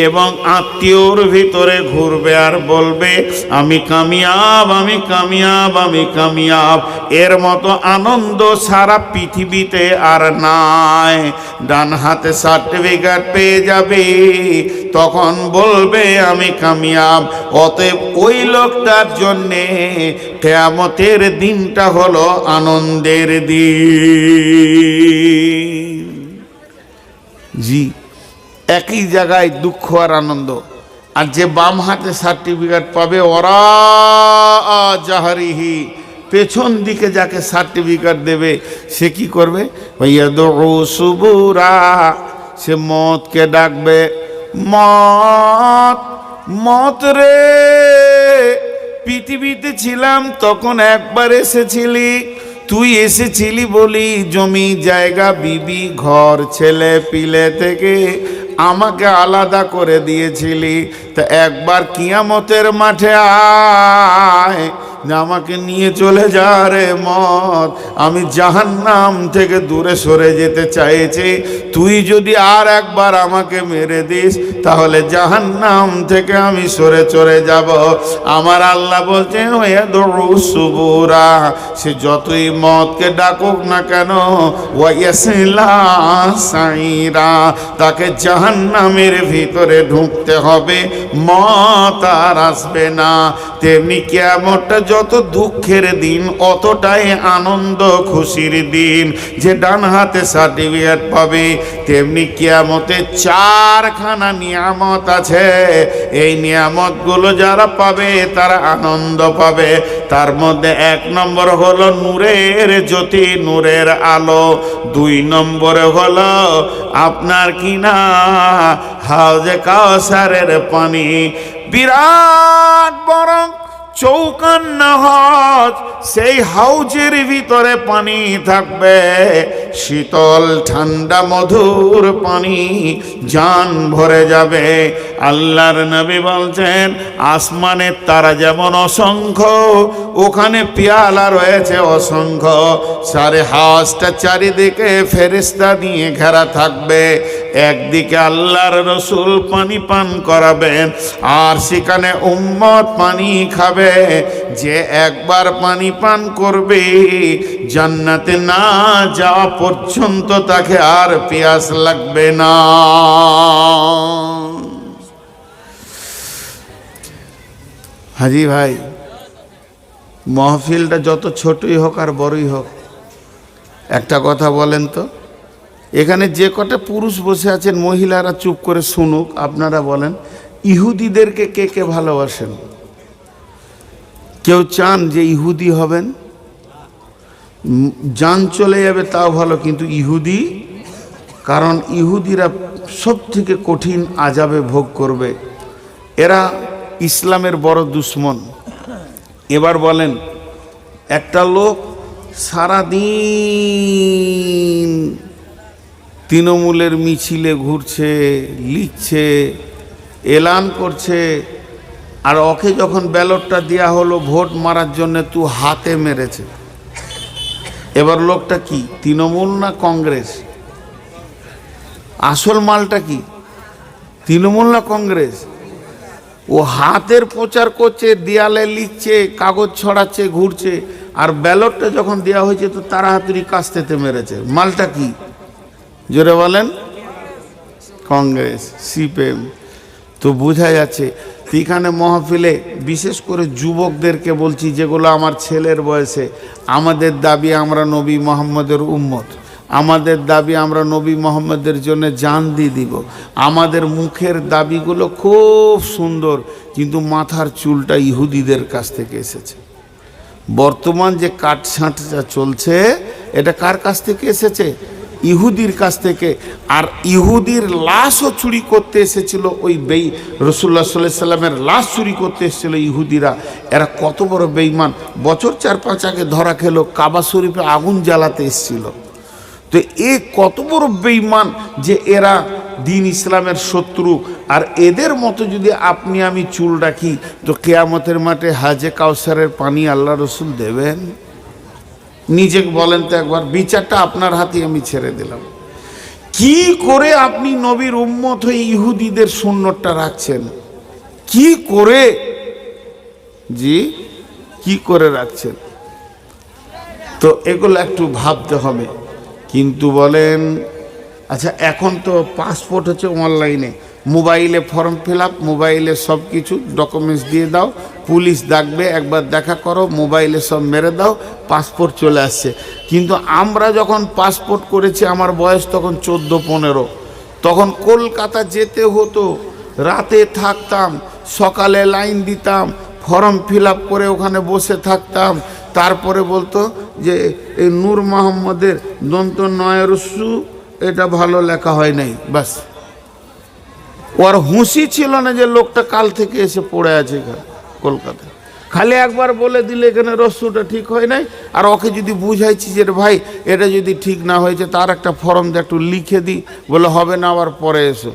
এবং আত্মীয়র ভিতরে ঘুরবে আর বলবে, আমি কামিয়াব, আমি কামিয়াব, আমি কামিয়াব। এর মতো আনন্দ সারা পৃথিবীতে আর নাই। ডান হাতে সার্টিফিকেট পেয়ে যাবে, তখন বলবে আমি কামিয়াব। অতএব ওই লোকটার জন্যে কিয়ামতের দিনটা হলো আনন্দের দিন। জি, একই জায়গায় দুঃখ আর আনন্দ। আর যে বাম হাতে সার্টিফিকেট পাবে, ওরা জাহারিহি, পেছন দিকে যাকে সার্টিফিকেট দেবে সে কি করবে? ইয়াদউ সুবুরা, সে মতকে ডাকবে, মত, মত রে, পৃথিবীতে ছিলাম তখন একবার এসেছিলি, তুই এসেছিলি বলি জমি জায়গা বিবি ঘর ছেলে পিলে থেকে আমাকে আলাদা করে দিয়েছিলি। তা একবার কিয়ামতের মাঠে আয়, আমাকে নিয়ে চলে যা রে মত। আমি জাহান্নাম থেকে দূরে সরে যেতে চাইছি, তুই যদি আর একবার আমাকে মেরে দিস তাহলে জাহান্নাম থেকে আমি সরে চলে যাব। আমার আল্লাহ বলছেন ওয়াদউ সুবুরা, সে যতই মতকে ডাকুক না কেন, ওয়ায়াসলা সাইরা, তাকে জাহান্নামের ভিতরে ঢুকতে হবে, মত আর আসবে না। তেমনি কিয়ামতটা যত দুঃখের দিন অতটাই আনন্দ খুশির দিন। যে ডান হাতে সার্টিফিকেট পাবে, তেমনি কিয়ামতে 4খানা নিয়ামত আছে। এই নিয়ামতগুলো যারা পাবে তারা আনন্দ পাবে। তার মধ্যে 1 নম্বর হলো নূরের জ্যোতি, নূরের আলো। 2 নম্বরে হলো আপনার কিনা হাউজে কাউসারের পানি, বিরাট বড় চৌকান্না হাউজ, সেই হাউজের ভিতরে পানি থাকবে, শীতল ঠান্ডা মধুর পানি, জান ভরে যাবে। আল্লাহর নবী বলছেন, আসমানের তারা যেমন অসংখ্য, ওখানে পেয়ালা রয়েছে অসংখ্য। সারে হাউজটা চারিদিকে ফেরেশতা দিয়ে ঘেরা থাকবে। একদিকে আল্লাহর রসুল পানি পান করাবেন, আর সেখানে উম্মত পানি খাবে। যে একবার পানি পান করবে জান্নাতে না যাওয়া পর্যন্ত তাকে আর পিয়াস লাগবে না। হাজি ভাই, মাহফিলটা যত ছোটই হোক আর বড়ই হোক, একটা কথা বলেন তো, এখানে যে কটা পুরুষ বসে আছেন মহিলারা চুপ করে শুনুক, আপনারা বলেন ইহুদিদেরকে কে কে ভালোবাসেন? কেউ চান যে ইহুদি হবেন? জান চলে যাবে তাও ভালো, কিন্তু ইহুদি, কারণ ইহুদিরা সব থেকে কঠিন আযাবে ভোগ করবে, এরা ইসলামের বড় দুশ্মন। এবার বলেন, একটা লোক সারাদিন তৃণমূলের মিছিলে ঘুরছে, লিখছে, এলান করছে, আর ওকে যখন ব্যালটটা দেওয়া হলো ভোট মারার জন্য, তুই হাতে মেরেছে। এবার লোকটা কি, তৃণমূল না কংগ্রেস? আসল মালটা কি, তৃণমূল না কংগ্রেস? ও হাতের প্রচার করছে, দেয়ালে লিখছে, কাগজ ছড়াচ্ছে, ঘুরছে, আর ব্যালটটা যখন দেওয়া হয়েছে তো তাড়াতাড়ি কাস্তেতে মেরেছে। মালটা কি জোরে বলেন? কংগ্রেস, সিপিএম। তো বোঝা যাচ্ছে। এখানে মাহফিলে বিশেষ করে যুবকদেরকে বলছি, যেগুলো আমার ছেলের বয়সে, আমাদের দাবি আমরা নবী মোহাম্মদের উম্মত, আমাদের দাবি আমরা নবী মোহাম্মদের জন্য জান দিয়ে দিব, আমাদের মুখের দাবিগুলো খুব সুন্দর, কিন্তু মাথার চুলটা ইহুদিদের কাছ থেকে এসেছে। বর্তমান যে কাটছাঁটটা চলছে, এটা কার কাছ থেকে এসেছে? ইহুদির কাছ থেকে। আর ইহুদির লাশও চুরি করতে এসেছিল, ওই রাসূলুল্লাহ সাল্লাল্লাহু আলাইহি সাল্লামের লাশ চুরি করতে এসেছিল ইহুদিরা। এরা কত বড় বেঈমান, বছর 4-5 আগে ধরা খেলো, কাবা শরীফে আগুন জ্বালাতে এসেছিল। তো এ কত বড় বেঈমান যে এরা দিন ইসলামের শত্রু। আর এদের মতো যদি আপনি আমি চুল রাখি, তো কিয়ামতের মাঠে হাজে কাউসারের পানি আল্লাহ রসুল দেবেন? নিজে বলেন তো একবার, বিচারটা আপনার হাতে আমি ছেড়ে দিলাম। কি করে আপনি নবীর উম্মত হয়ে ইহুদিদের সুন্নতটা রাখছেন? কি করে, জি কি করে রাখছেন? তো এগুলো একটু ভাবতে হবে। কিন্তু বলেন, আচ্ছা এখন তো পাসপোর্ট হচ্ছে অনলাইনে, মোবাইলে ফর্ম ফিল আপ, মোবাইলে সব কিছু ডকুমেন্টস দিয়ে দাও, পুলিশ ডাকবে, একবার দেখা করো, মোবাইলে সব মেরে দাও, পাসপোর্ট চলে আসছে। কিন্তু আমরা যখন পাসপোর্ট করেছি, আমার বয়স তখন 14-15, তখন কলকাতা যেতে হতো, রাতে থাকতাম, সকালে লাইন দিতাম, ফর্ম ফিল আপ করে ওখানে বসে থাকতাম। তারপরে বলতো যে এই নূর মোহাম্মদের দন্ত নয়রস্যু এটা ভালো লেখা হয় নাই, বাস। ওর হুঁশি ছিল না যে লোকটা কাল থেকে এসে পড়ে আছে কলকাতায়। খালি একবার বলে দিলে এখানে রস্যুটা ঠিক হয় নাই, আর ওকে যদি বুঝাইছি যে ভাই এটা যদি ঠিক না হয়েছে, তার একটা ফর্ম দিয়ে একটু লিখে দিই, বলে হবে না, আবার পরে এসো।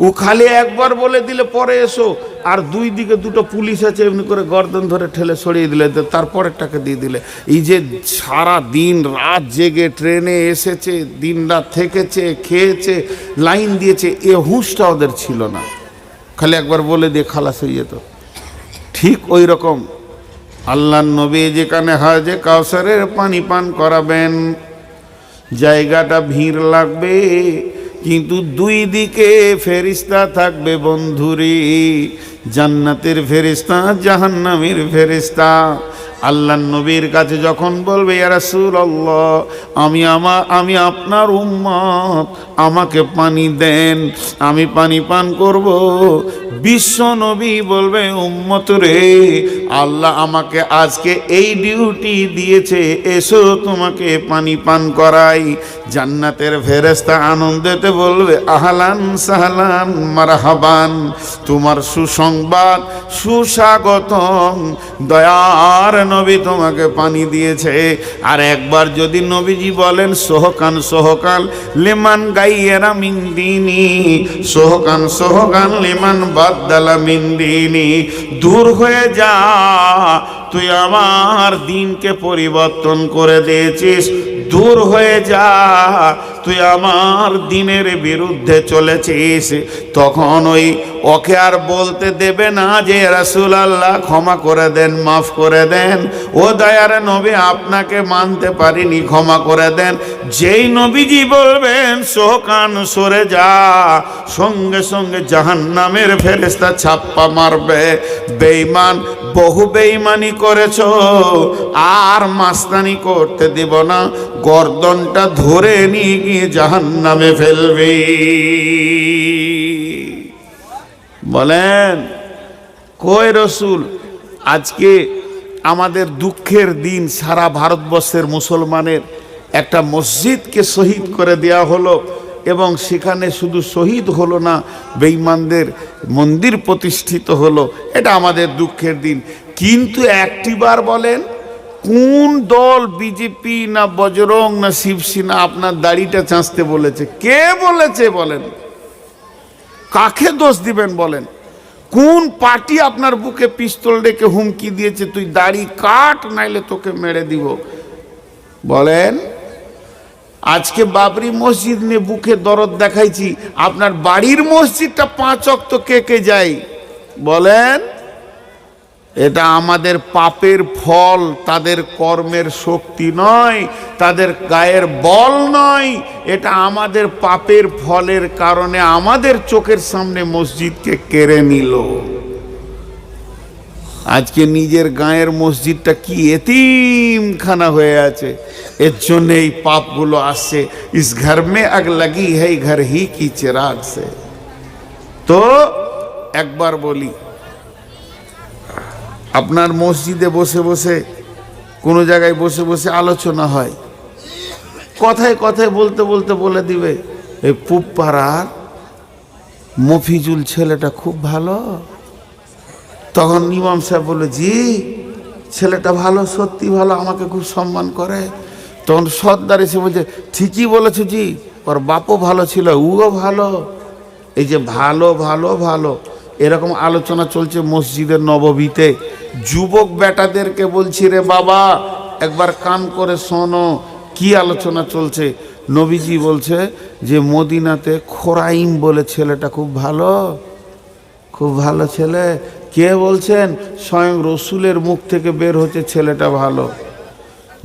ও খালি একবার বলে দিলে পরে এসো, আর দুই দিকে দুটো পুলিশ আছে, এমনি করে গর্দন ধরে ঠেলে সরিয়ে দিলে, তারপরেরটাকে দিয়ে দিলে। এই যে সারা দিন রাত জেগে ট্রেনে এসেছে, দিন রাত থেকেছে, খেয়েছে, লাইন দিয়েছে, এ হুঁশটা ওদের ছিল না। খালি একবার বলে দিয়ে খালাস হয়ে যেত। ঠিক ওই রকম আল্লাহর নবী যেখানে হাজে কাউসারের পানি পান করাবেন, জায়গাটা ভিড় লাগবে, কিন্তু দুই দিকে ফেরেশতা থাকবে বন্ধুরে, জান্নাতের ফেরেশতা, জাহান্নামের ফেরেশতা। আল্লাহর নবীর কাছে যখন বলবে, ইয়া রাসূলুল্লাহ, আমি আপনার উম্মত, আমাকে পানি দেন, আমি পানি পান করব। বিশ্ব নবী বলবে, উম্মত রে, আল্লাহ আমাকে আজকে এই ডিউটি দিয়েছে, এসো তোমাকে পানি পান করাই। জান্নাতের ফেরেশতা আনন্দেতে বলবে, আহলান সাহলান মারহাবান, তোমার সুসংবাদ, সুস্বাগতম, দয়ার নবী তোমাকে পানি দিয়েছে। আর একবার যদি নবীজি বলেন, সোহকান সোহকান লিমান গাইয়েরা মিন দিনি, সোহকান সোহকান লিমান বাদদালা মিন দিনি, দূর হয়ে যা, তুই আমার দিনকে পরিবর্তন করে দিয়েছিস, দূর হয়ে যা, তুই আমার দিনের বিরুদ্ধে চলেছিস, তখন ওই ওকে আর বলতে দেবে না যে রাসূলুল্লাহ ক্ষমা করে দেন, মাফ করে দেন, ও দয়ার নবী আপনাকে মানতে পারিনি, ক্ষমা করে দেন। যেই নবীজি বলবেন সোকান সরে যা, সঙ্গে সঙ্গে জাহান্নামের ফেরেশতা ছাপ্পা মারবে। বেঈমান, বহু বেঈমানি করেছো, আর মাস্তানি করতে দিব না, গর্দনটা ধরে নিয়ে গিয়ে জাহান্নামে ফেলবে। বলেন কই রসুল? আজকে আমাদের দুঃখের দিন, সারা ভারতবর্ষের মুসলমানের একটা মসজিদকে শহীদ করে দেয়া হলো, এবং সেখানে শুধু শহীদ হলো না, বেঈমানদের মন্দির প্রতিষ্ঠিত হলো। এটা আমাদের দুঃখের দিন। কিন্তু একটিবার বলেন, কোন দল, বিজেপি না বজরং না শিবসেনা আপনার দাড়িটা চাঁচতে বলেছে? কে বলেছে বলেন? কাকে দোষ দিবেন বলেন? কোন পার্টি আপনার বুকে পিস্তল রেখে হুমকি দিয়েছে তুই দাড়ি কাট নাইলে তোকে মেরে দিব? বলেন। আজকে বাবরি মসজিদ নিয়ে বুকে দরদ দেখাইছি, আপনার বাড়ির মসজিদটা 5 ওয়াক্ত কে কে যায় বলেন? এটা আমাদের পাপের ফল, তাদের কর্মের শক্তি নয়, তাদের গায়ের বল নয়, এটা আমাদের পাপের ফলের কারণে আমাদের চোখের সামনে মসজিদকে কেড়ে নিল। আজকে নিজের গায়ের মসজিদটা কি এতিমখানা হয়ে আছে, এর জন্য এই পাপগুলো আসছে। ইস ঘর মে আগ লাগি হ্যায় ঘর হি কি চিরাগ সে। তো একবার বলি, আপনার মসজিদে বসে বসে, কোনো জায়গায় বসে বসে আলোচনা হয়, কথায় কথায় বলতে বলতে বলে দিবে এই পুবপাড়ার মফিজুল ছেলেটা খুব ভালো। তখন ইমাম সাহেব বলে, জি ছেলেটা ভালো, সত্যি ভালো, আমাকে খুব সম্মান করে। তখন সর্দার এসে বলছে, ঠিকই বলেছো জি, ওর বাপও ভালো ছিল, উও ভালো। এই যে ভালো ভালো ভালো এরকম আলোচনা চলছে মসজিদের নববীতে। যুবক বেটাদেরকে বলছি, রে বাবা একবার কান করে শোনো, কি আলোচনা চলছে। নবীজি বলছে যে মদিনাতে খোরাইম বলে ছেলেটা খুব ভালো, খুব ভালো ছেলে। কে বলছেন? স্বয়ং রসুলের মুখ থেকে বের হচ্ছে ছেলেটা ভালো।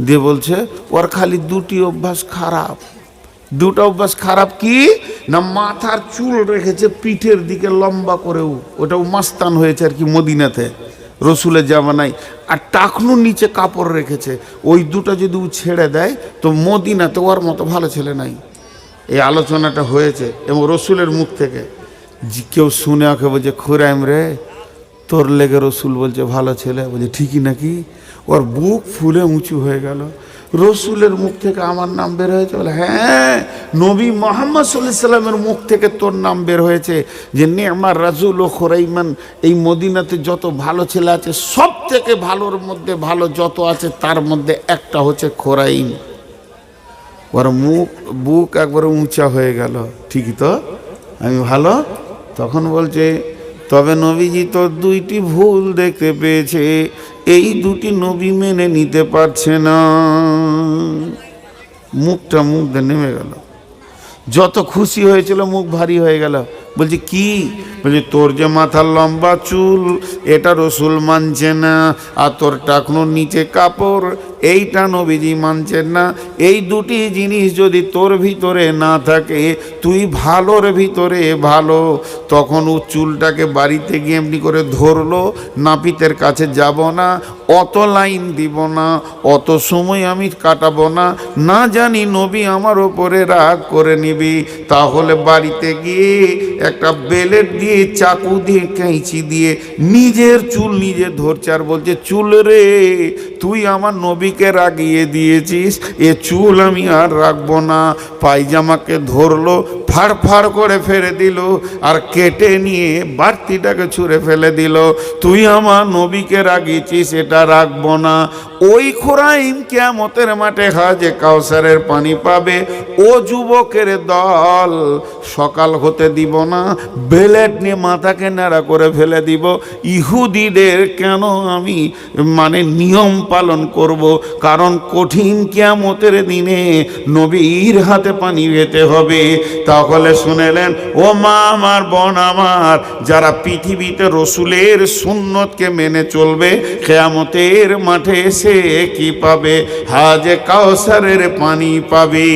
দিয়ে বলছে ওর খালি দুটি অভ্যাস খারাপ। দুটো অভ্যাস খারাপ কি না, মাথার চুল রেখেছে পিঠের দিকে লম্বা করেও, ওটাও মাস্তান হয়েছে আর কি মদিনাতে রসুলের জামানায়। আর টাকনুর নিচে কাপড় রেখেছে, ওই দুটো যদি ও ছেড়ে দেয় তো মদিনাতে ওর মতো ভালো ছেলে নাই। এই আলোচনাটা হয়েছে এবং রসুলের মুখ থেকে। কেউ শুনে ওকে বলছে, খুরাইম রে তোর লেগে রসুল বলছে ভালো ছেলে। বলছে ঠিকই নাকি? ওর বুক ফুলে উঁচু হয়ে গেল। রসুলের মুখ থেকে আমার নাম বের হয়েছে? বলে হ্যাঁ, নবী মুহাম্মদ সাল্লাল্লাহু আলাইহি সাল্লামের মুখ থেকে তোর নাম বের হয়েছে যে নি'মার রাজুল ও খোরাইমান, এই মদিনাতে যত ভালো ছেলে আছে সব থেকে ভালোর মধ্যে ভালো যত আছে তার মধ্যে একটা হচ্ছে খোরাইম। ওর বুক একবারে উঁচা হয়ে গেল। ঠিকই তো, আমি ভালো। তখন বলছে, তবে নবীজি তো দুইটি ভুল দেখতে পেয়েছে, এই দুটি নবী মেনে নিতে পারছে না। মুখটা মুখ দিয়ে নেমে গেল। যত খুশি হয়েছিল মুখ ভারী হয়ে গেল। বলছি কি? বলছি তোর যে মাথার লম্বা চুল এটা রসুল মানছে না, আর তোর টাকনোর নিচে কাপড় এইটা নবীজি মানছেন না। এই দুটি জিনিস যদি তোর ভিতরে না থাকে, তুই ভালোর ভিতরে ভালো। তখন ও চুলটাকে বাড়িতে গিয়ে এমনি করে ধরলো, নাপিতের কাছে যাব না, অত লাইন দিব না, অত সময় আমি কাটাবো না, না জানি নবী আমার ওপরে রাগ করে নিবি। তাহলে বাড়িতে গিয়ে একটা বেলেট দিয়ে, চাকু দিয়ে, কাঁচি দিয়ে নিজের চুল নিজে ধরছে আর বলছে, চুল রে তুই আমার নবীকে রাগিয়ে দিয়েছিস, এ চুল আমি আর রাখবো না। পায়জামাকে ধরলো, ফাড় ফাড় করে ফেলে দিল, আর কেটে নিয়ে বাড়তিটাকে ছুঁড়ে ফেলে দিল। তুই আমার নবীকে রাগিয়েছিস, এটা রাখবো না। ওই খোরাইম কিয়ামতের মাঠে হাজে কাউসারের পানি পাবে। ও যুবকের দল, সকাল হতে দিব না, বেলেট নিয়ে মাথাকে নাড়া করে ফেলে দিব। ইহুদিদের কেন আমি নিয়ম পালন করব? কারণ কঠিন কিয়ামতের দিনে নবীর হাতে পানি পেতে হবে। তাহলে শুনেলেন ও মা আমার, বোন আমার, যারা পৃথিবীতে রসুলের সুন্নতকে মেনে চলবে, কিয়ামতের মাঠে এসে কি পাবে? হাজে কাউসারের পানি পাবে।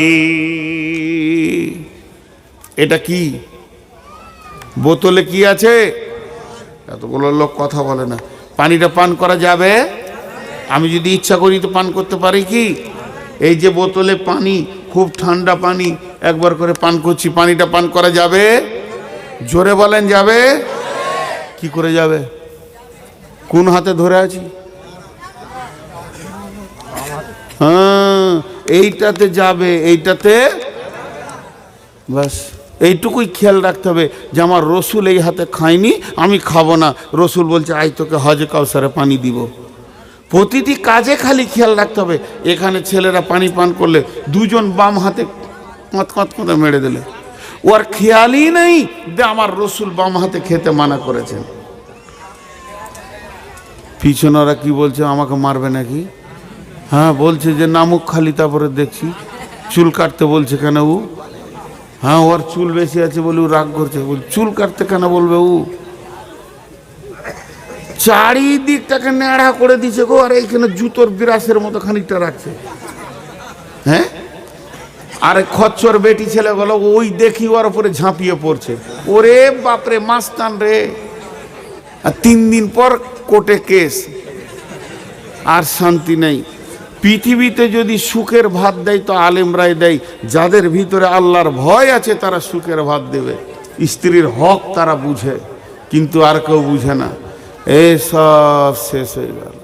এটা কি বোতলে কি আছে? এতগুলো লোক কথা বলে না। পানিটা পান করা যাবে? আমি যদি ইচ্ছা করি তো পান করতে পারি কি? এই যে বোতলে পানি, খুব ঠান্ডা পানি, একবার করে পান করছি, পানিটা পান করা যাবে? জোরে বলেন যাবে? কি করে যাবে? কোন হাতে ধরে আছি? হ্যাঁ, এইটাতে যাবে, এইটাতে। বাস এইটুকুই খেয়াল রাখতে হবে যে আমার রসুল এই হাতে খায়নি, আমি খাবো না। রসুল বলছে আই তোকে হজে কাউসারে পানি দিব। প্রতিটি কাজে খালি খেয়াল রাখতে হবে। এখানে ছেলেরা পানি পান করলে দুজন বাম হাতে কঁত কঁত করে মেরে দিলে, ওর খেয়ালই নেই যে আমার রসুল বাম হাতে খেতে মানা করেছেন। পিছনে ওরা কি বলছে, আমাকে মারবে নাকি? হ্যাঁ বলছে যে নামুক খালি, তারপরে দেখছি চুল কাটতে বলছে কেন ও? হ্যাঁ ওর চুল বেশি আছে বলে ও রাগ করছে। বল চুল কাটতে কেন বলবে ও? চারিদিকটাকে নেড়া করে দিছে গো, আর এইখানে জুতোর বিরাসের মতো খানিকটা রাখছে। হ্যাঁ, আরে খচ্চর বেটি ছেলে গুলো ওই দেখি ওর উপরে ঝাঁপিয়ে পড়ছে। ওরে বাপরে মাস্তান রে। আর 3 দিন পর কোর্টে কেস, আর শান্তি নেই। পৃথিবীতে যদি সুখের ভাত দেয় তো আলেমরাই দেয়। যাদের ভিতরে আল্লাহর ভয় আছে তারা সুখের ভাত দেবে। স্ত্রীর হক তারা বুঝে, কিন্তু আর কেউ বুঝে না। এই সব শেষ হয়ে গেল।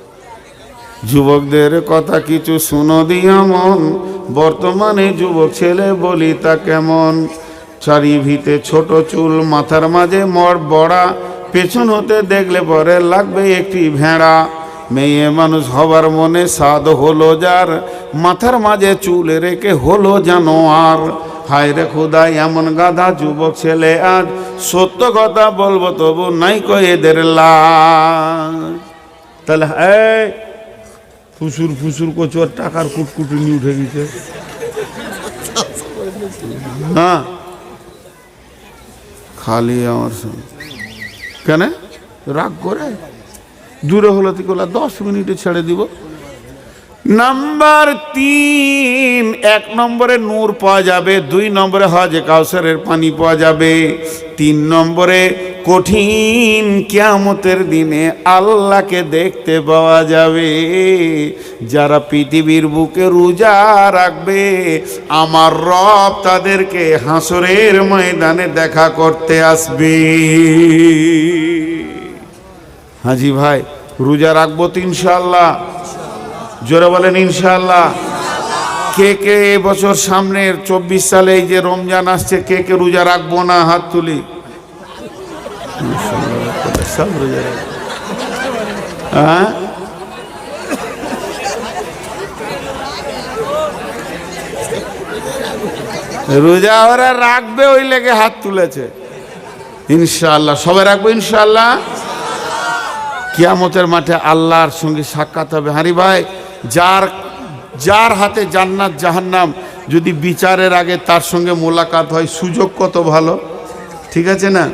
যুবকদের কথা কিছু শুনো দিয়া মন, বর্তমানে যুবক ছেলে বলি তা কেমন। চারিভিতে ছোট চুল, মাথার মাঝে মর বড়া, পেছন হতে দেখলে পরে লাগবে একটি ভেড়া। মেয়ে মানুষ হবার মনে সাদ হলো যার, মাথার মাঝে চুল রেখে হলো জানোয়ার। হায় রে খোদা এমন গাধা যুবক ছেলে আজ, সত্য কথা বলবো তবু নাই কই এদের লাজ। তাহলে এই ফুসুর ফুসুর কচুয়ার টাকার কুটকুটুনি উঠে গেছে। হ্যাঁ খালি আমার সঙ্গে কেন রাগ করে? দূরে হলো তিকলা 10 মিনিটে ছেড়ে দিব। নাম্বার 3, 1 নম্বরে নূর পাওয়া যাবে, 2 নম্বরে হজে কাউসারের পানি পাওয়া যাবে, 3 নম্বরে কঠিন কিয়ামতের দিনে আল্লাহকে দেখতে পাওয়া যাবে। যারা পৃথিবীর বুকে রোজা রাখবে, আমার রব তাদেরকে হাসরের ময়দানে দেখা করতে আসবে। হাজি ভাই রোজা রাখবো তো ইনশাআল্লাহ? জোরে বলেন ইনশাআল্লাহ। কে কে এবছর সামনের 24 সালে এই যে রমজান আসছে, কে কে রোজা রাখবো না? হাত তুলি। সব রোজা রাখবো। হ্যাঁ রোজা ওরা রাখবে ওই লেগে হাত তুলেছে। ইনশাআল্লাহ সবাই রাখবো ইনশাআল্লাহ। কিয়ামতের মাঠে আল্লাহর সঙ্গে সাক্ষাৎ হবে। হারি ভাই, যার হাতে জান্নাত জাহান্নাম যদি বিচারের আগে তার সঙ্গে মোলাকাত হয়, সুযোগ কত ভালো, ঠিক আছে না?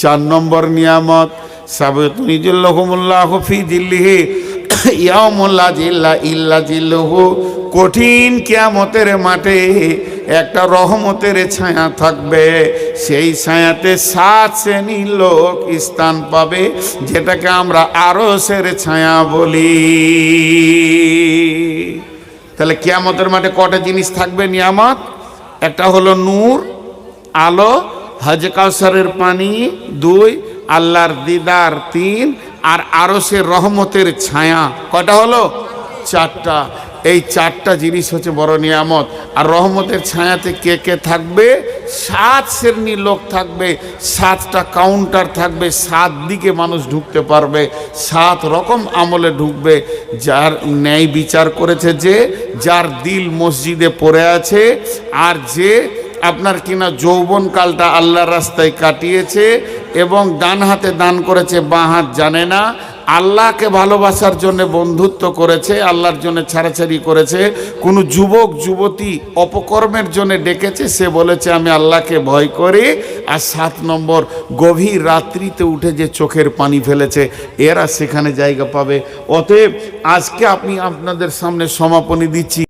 4 নম্বর নিয়ামত সাবাতুনিজুল্লাহুমুল্লাহু ফি জিল্লিহি ইয়াউমুল লা জিল্লা ইল্লা জিল্লুহু। কঠিন কিয়ামতের মাঠে একটা রহমতের ছায়া থাকবে, সেই ছায়াতে 7 শ্রেণীর লোক স্থান পাবে, যেটাকে আমরা আরশের ছায়া বলি। তাহলে কিয়ামতের মাঠে কটা জিনিস থাকবে নিয়ামত? একটা হলো নূর, আলো, হজে কাউসারের পানি 2, আল্লাহর দিদার 3, আর আরশের রহমতের ছায়া। কটা হলো? 4টা। এই চারটা জিনিস হচ্ছে বড় নিয়ামত। আর রহমতের ছায়াতে কে কে থাকবে? 7 শ্রেণীর লোক থাকবে, 7টা কাউন্টার থাকবে, 7 দিকে মানুষ ঢুকতে পারবে, 7 রকম আমলে ঢুকবে। যার ন্যায় বিচার করেছে, যে যার দিল মসজিদে পড়ে আছে, আর যে আপনার কিনা যৌবনকালটা আল্লাহর রাস্তায় কাটিয়েছে এবং ডান হাতে দান করেছে, বাঁ হাত জানে না, আল্লাহকে ভালোবাসার জন্য বন্ধুত্ব করেছে, আল্লাহর জন্য ছাড়াছাড়ি করেছে। কোনো যুবক যুবতী অপকর্মের জন্য ডেকেছে, সে বলেছে আমি আল্লাহকে ভয় করি। আর 7 নম্বর, গভীর রাত্রিতে উঠে যে চোখের পানি ফেলেছে, এরা সেখানে জায়গা পাবে। অতএব আজকে আমি আপনাদের সামনে সমাপনী দিচ্ছি।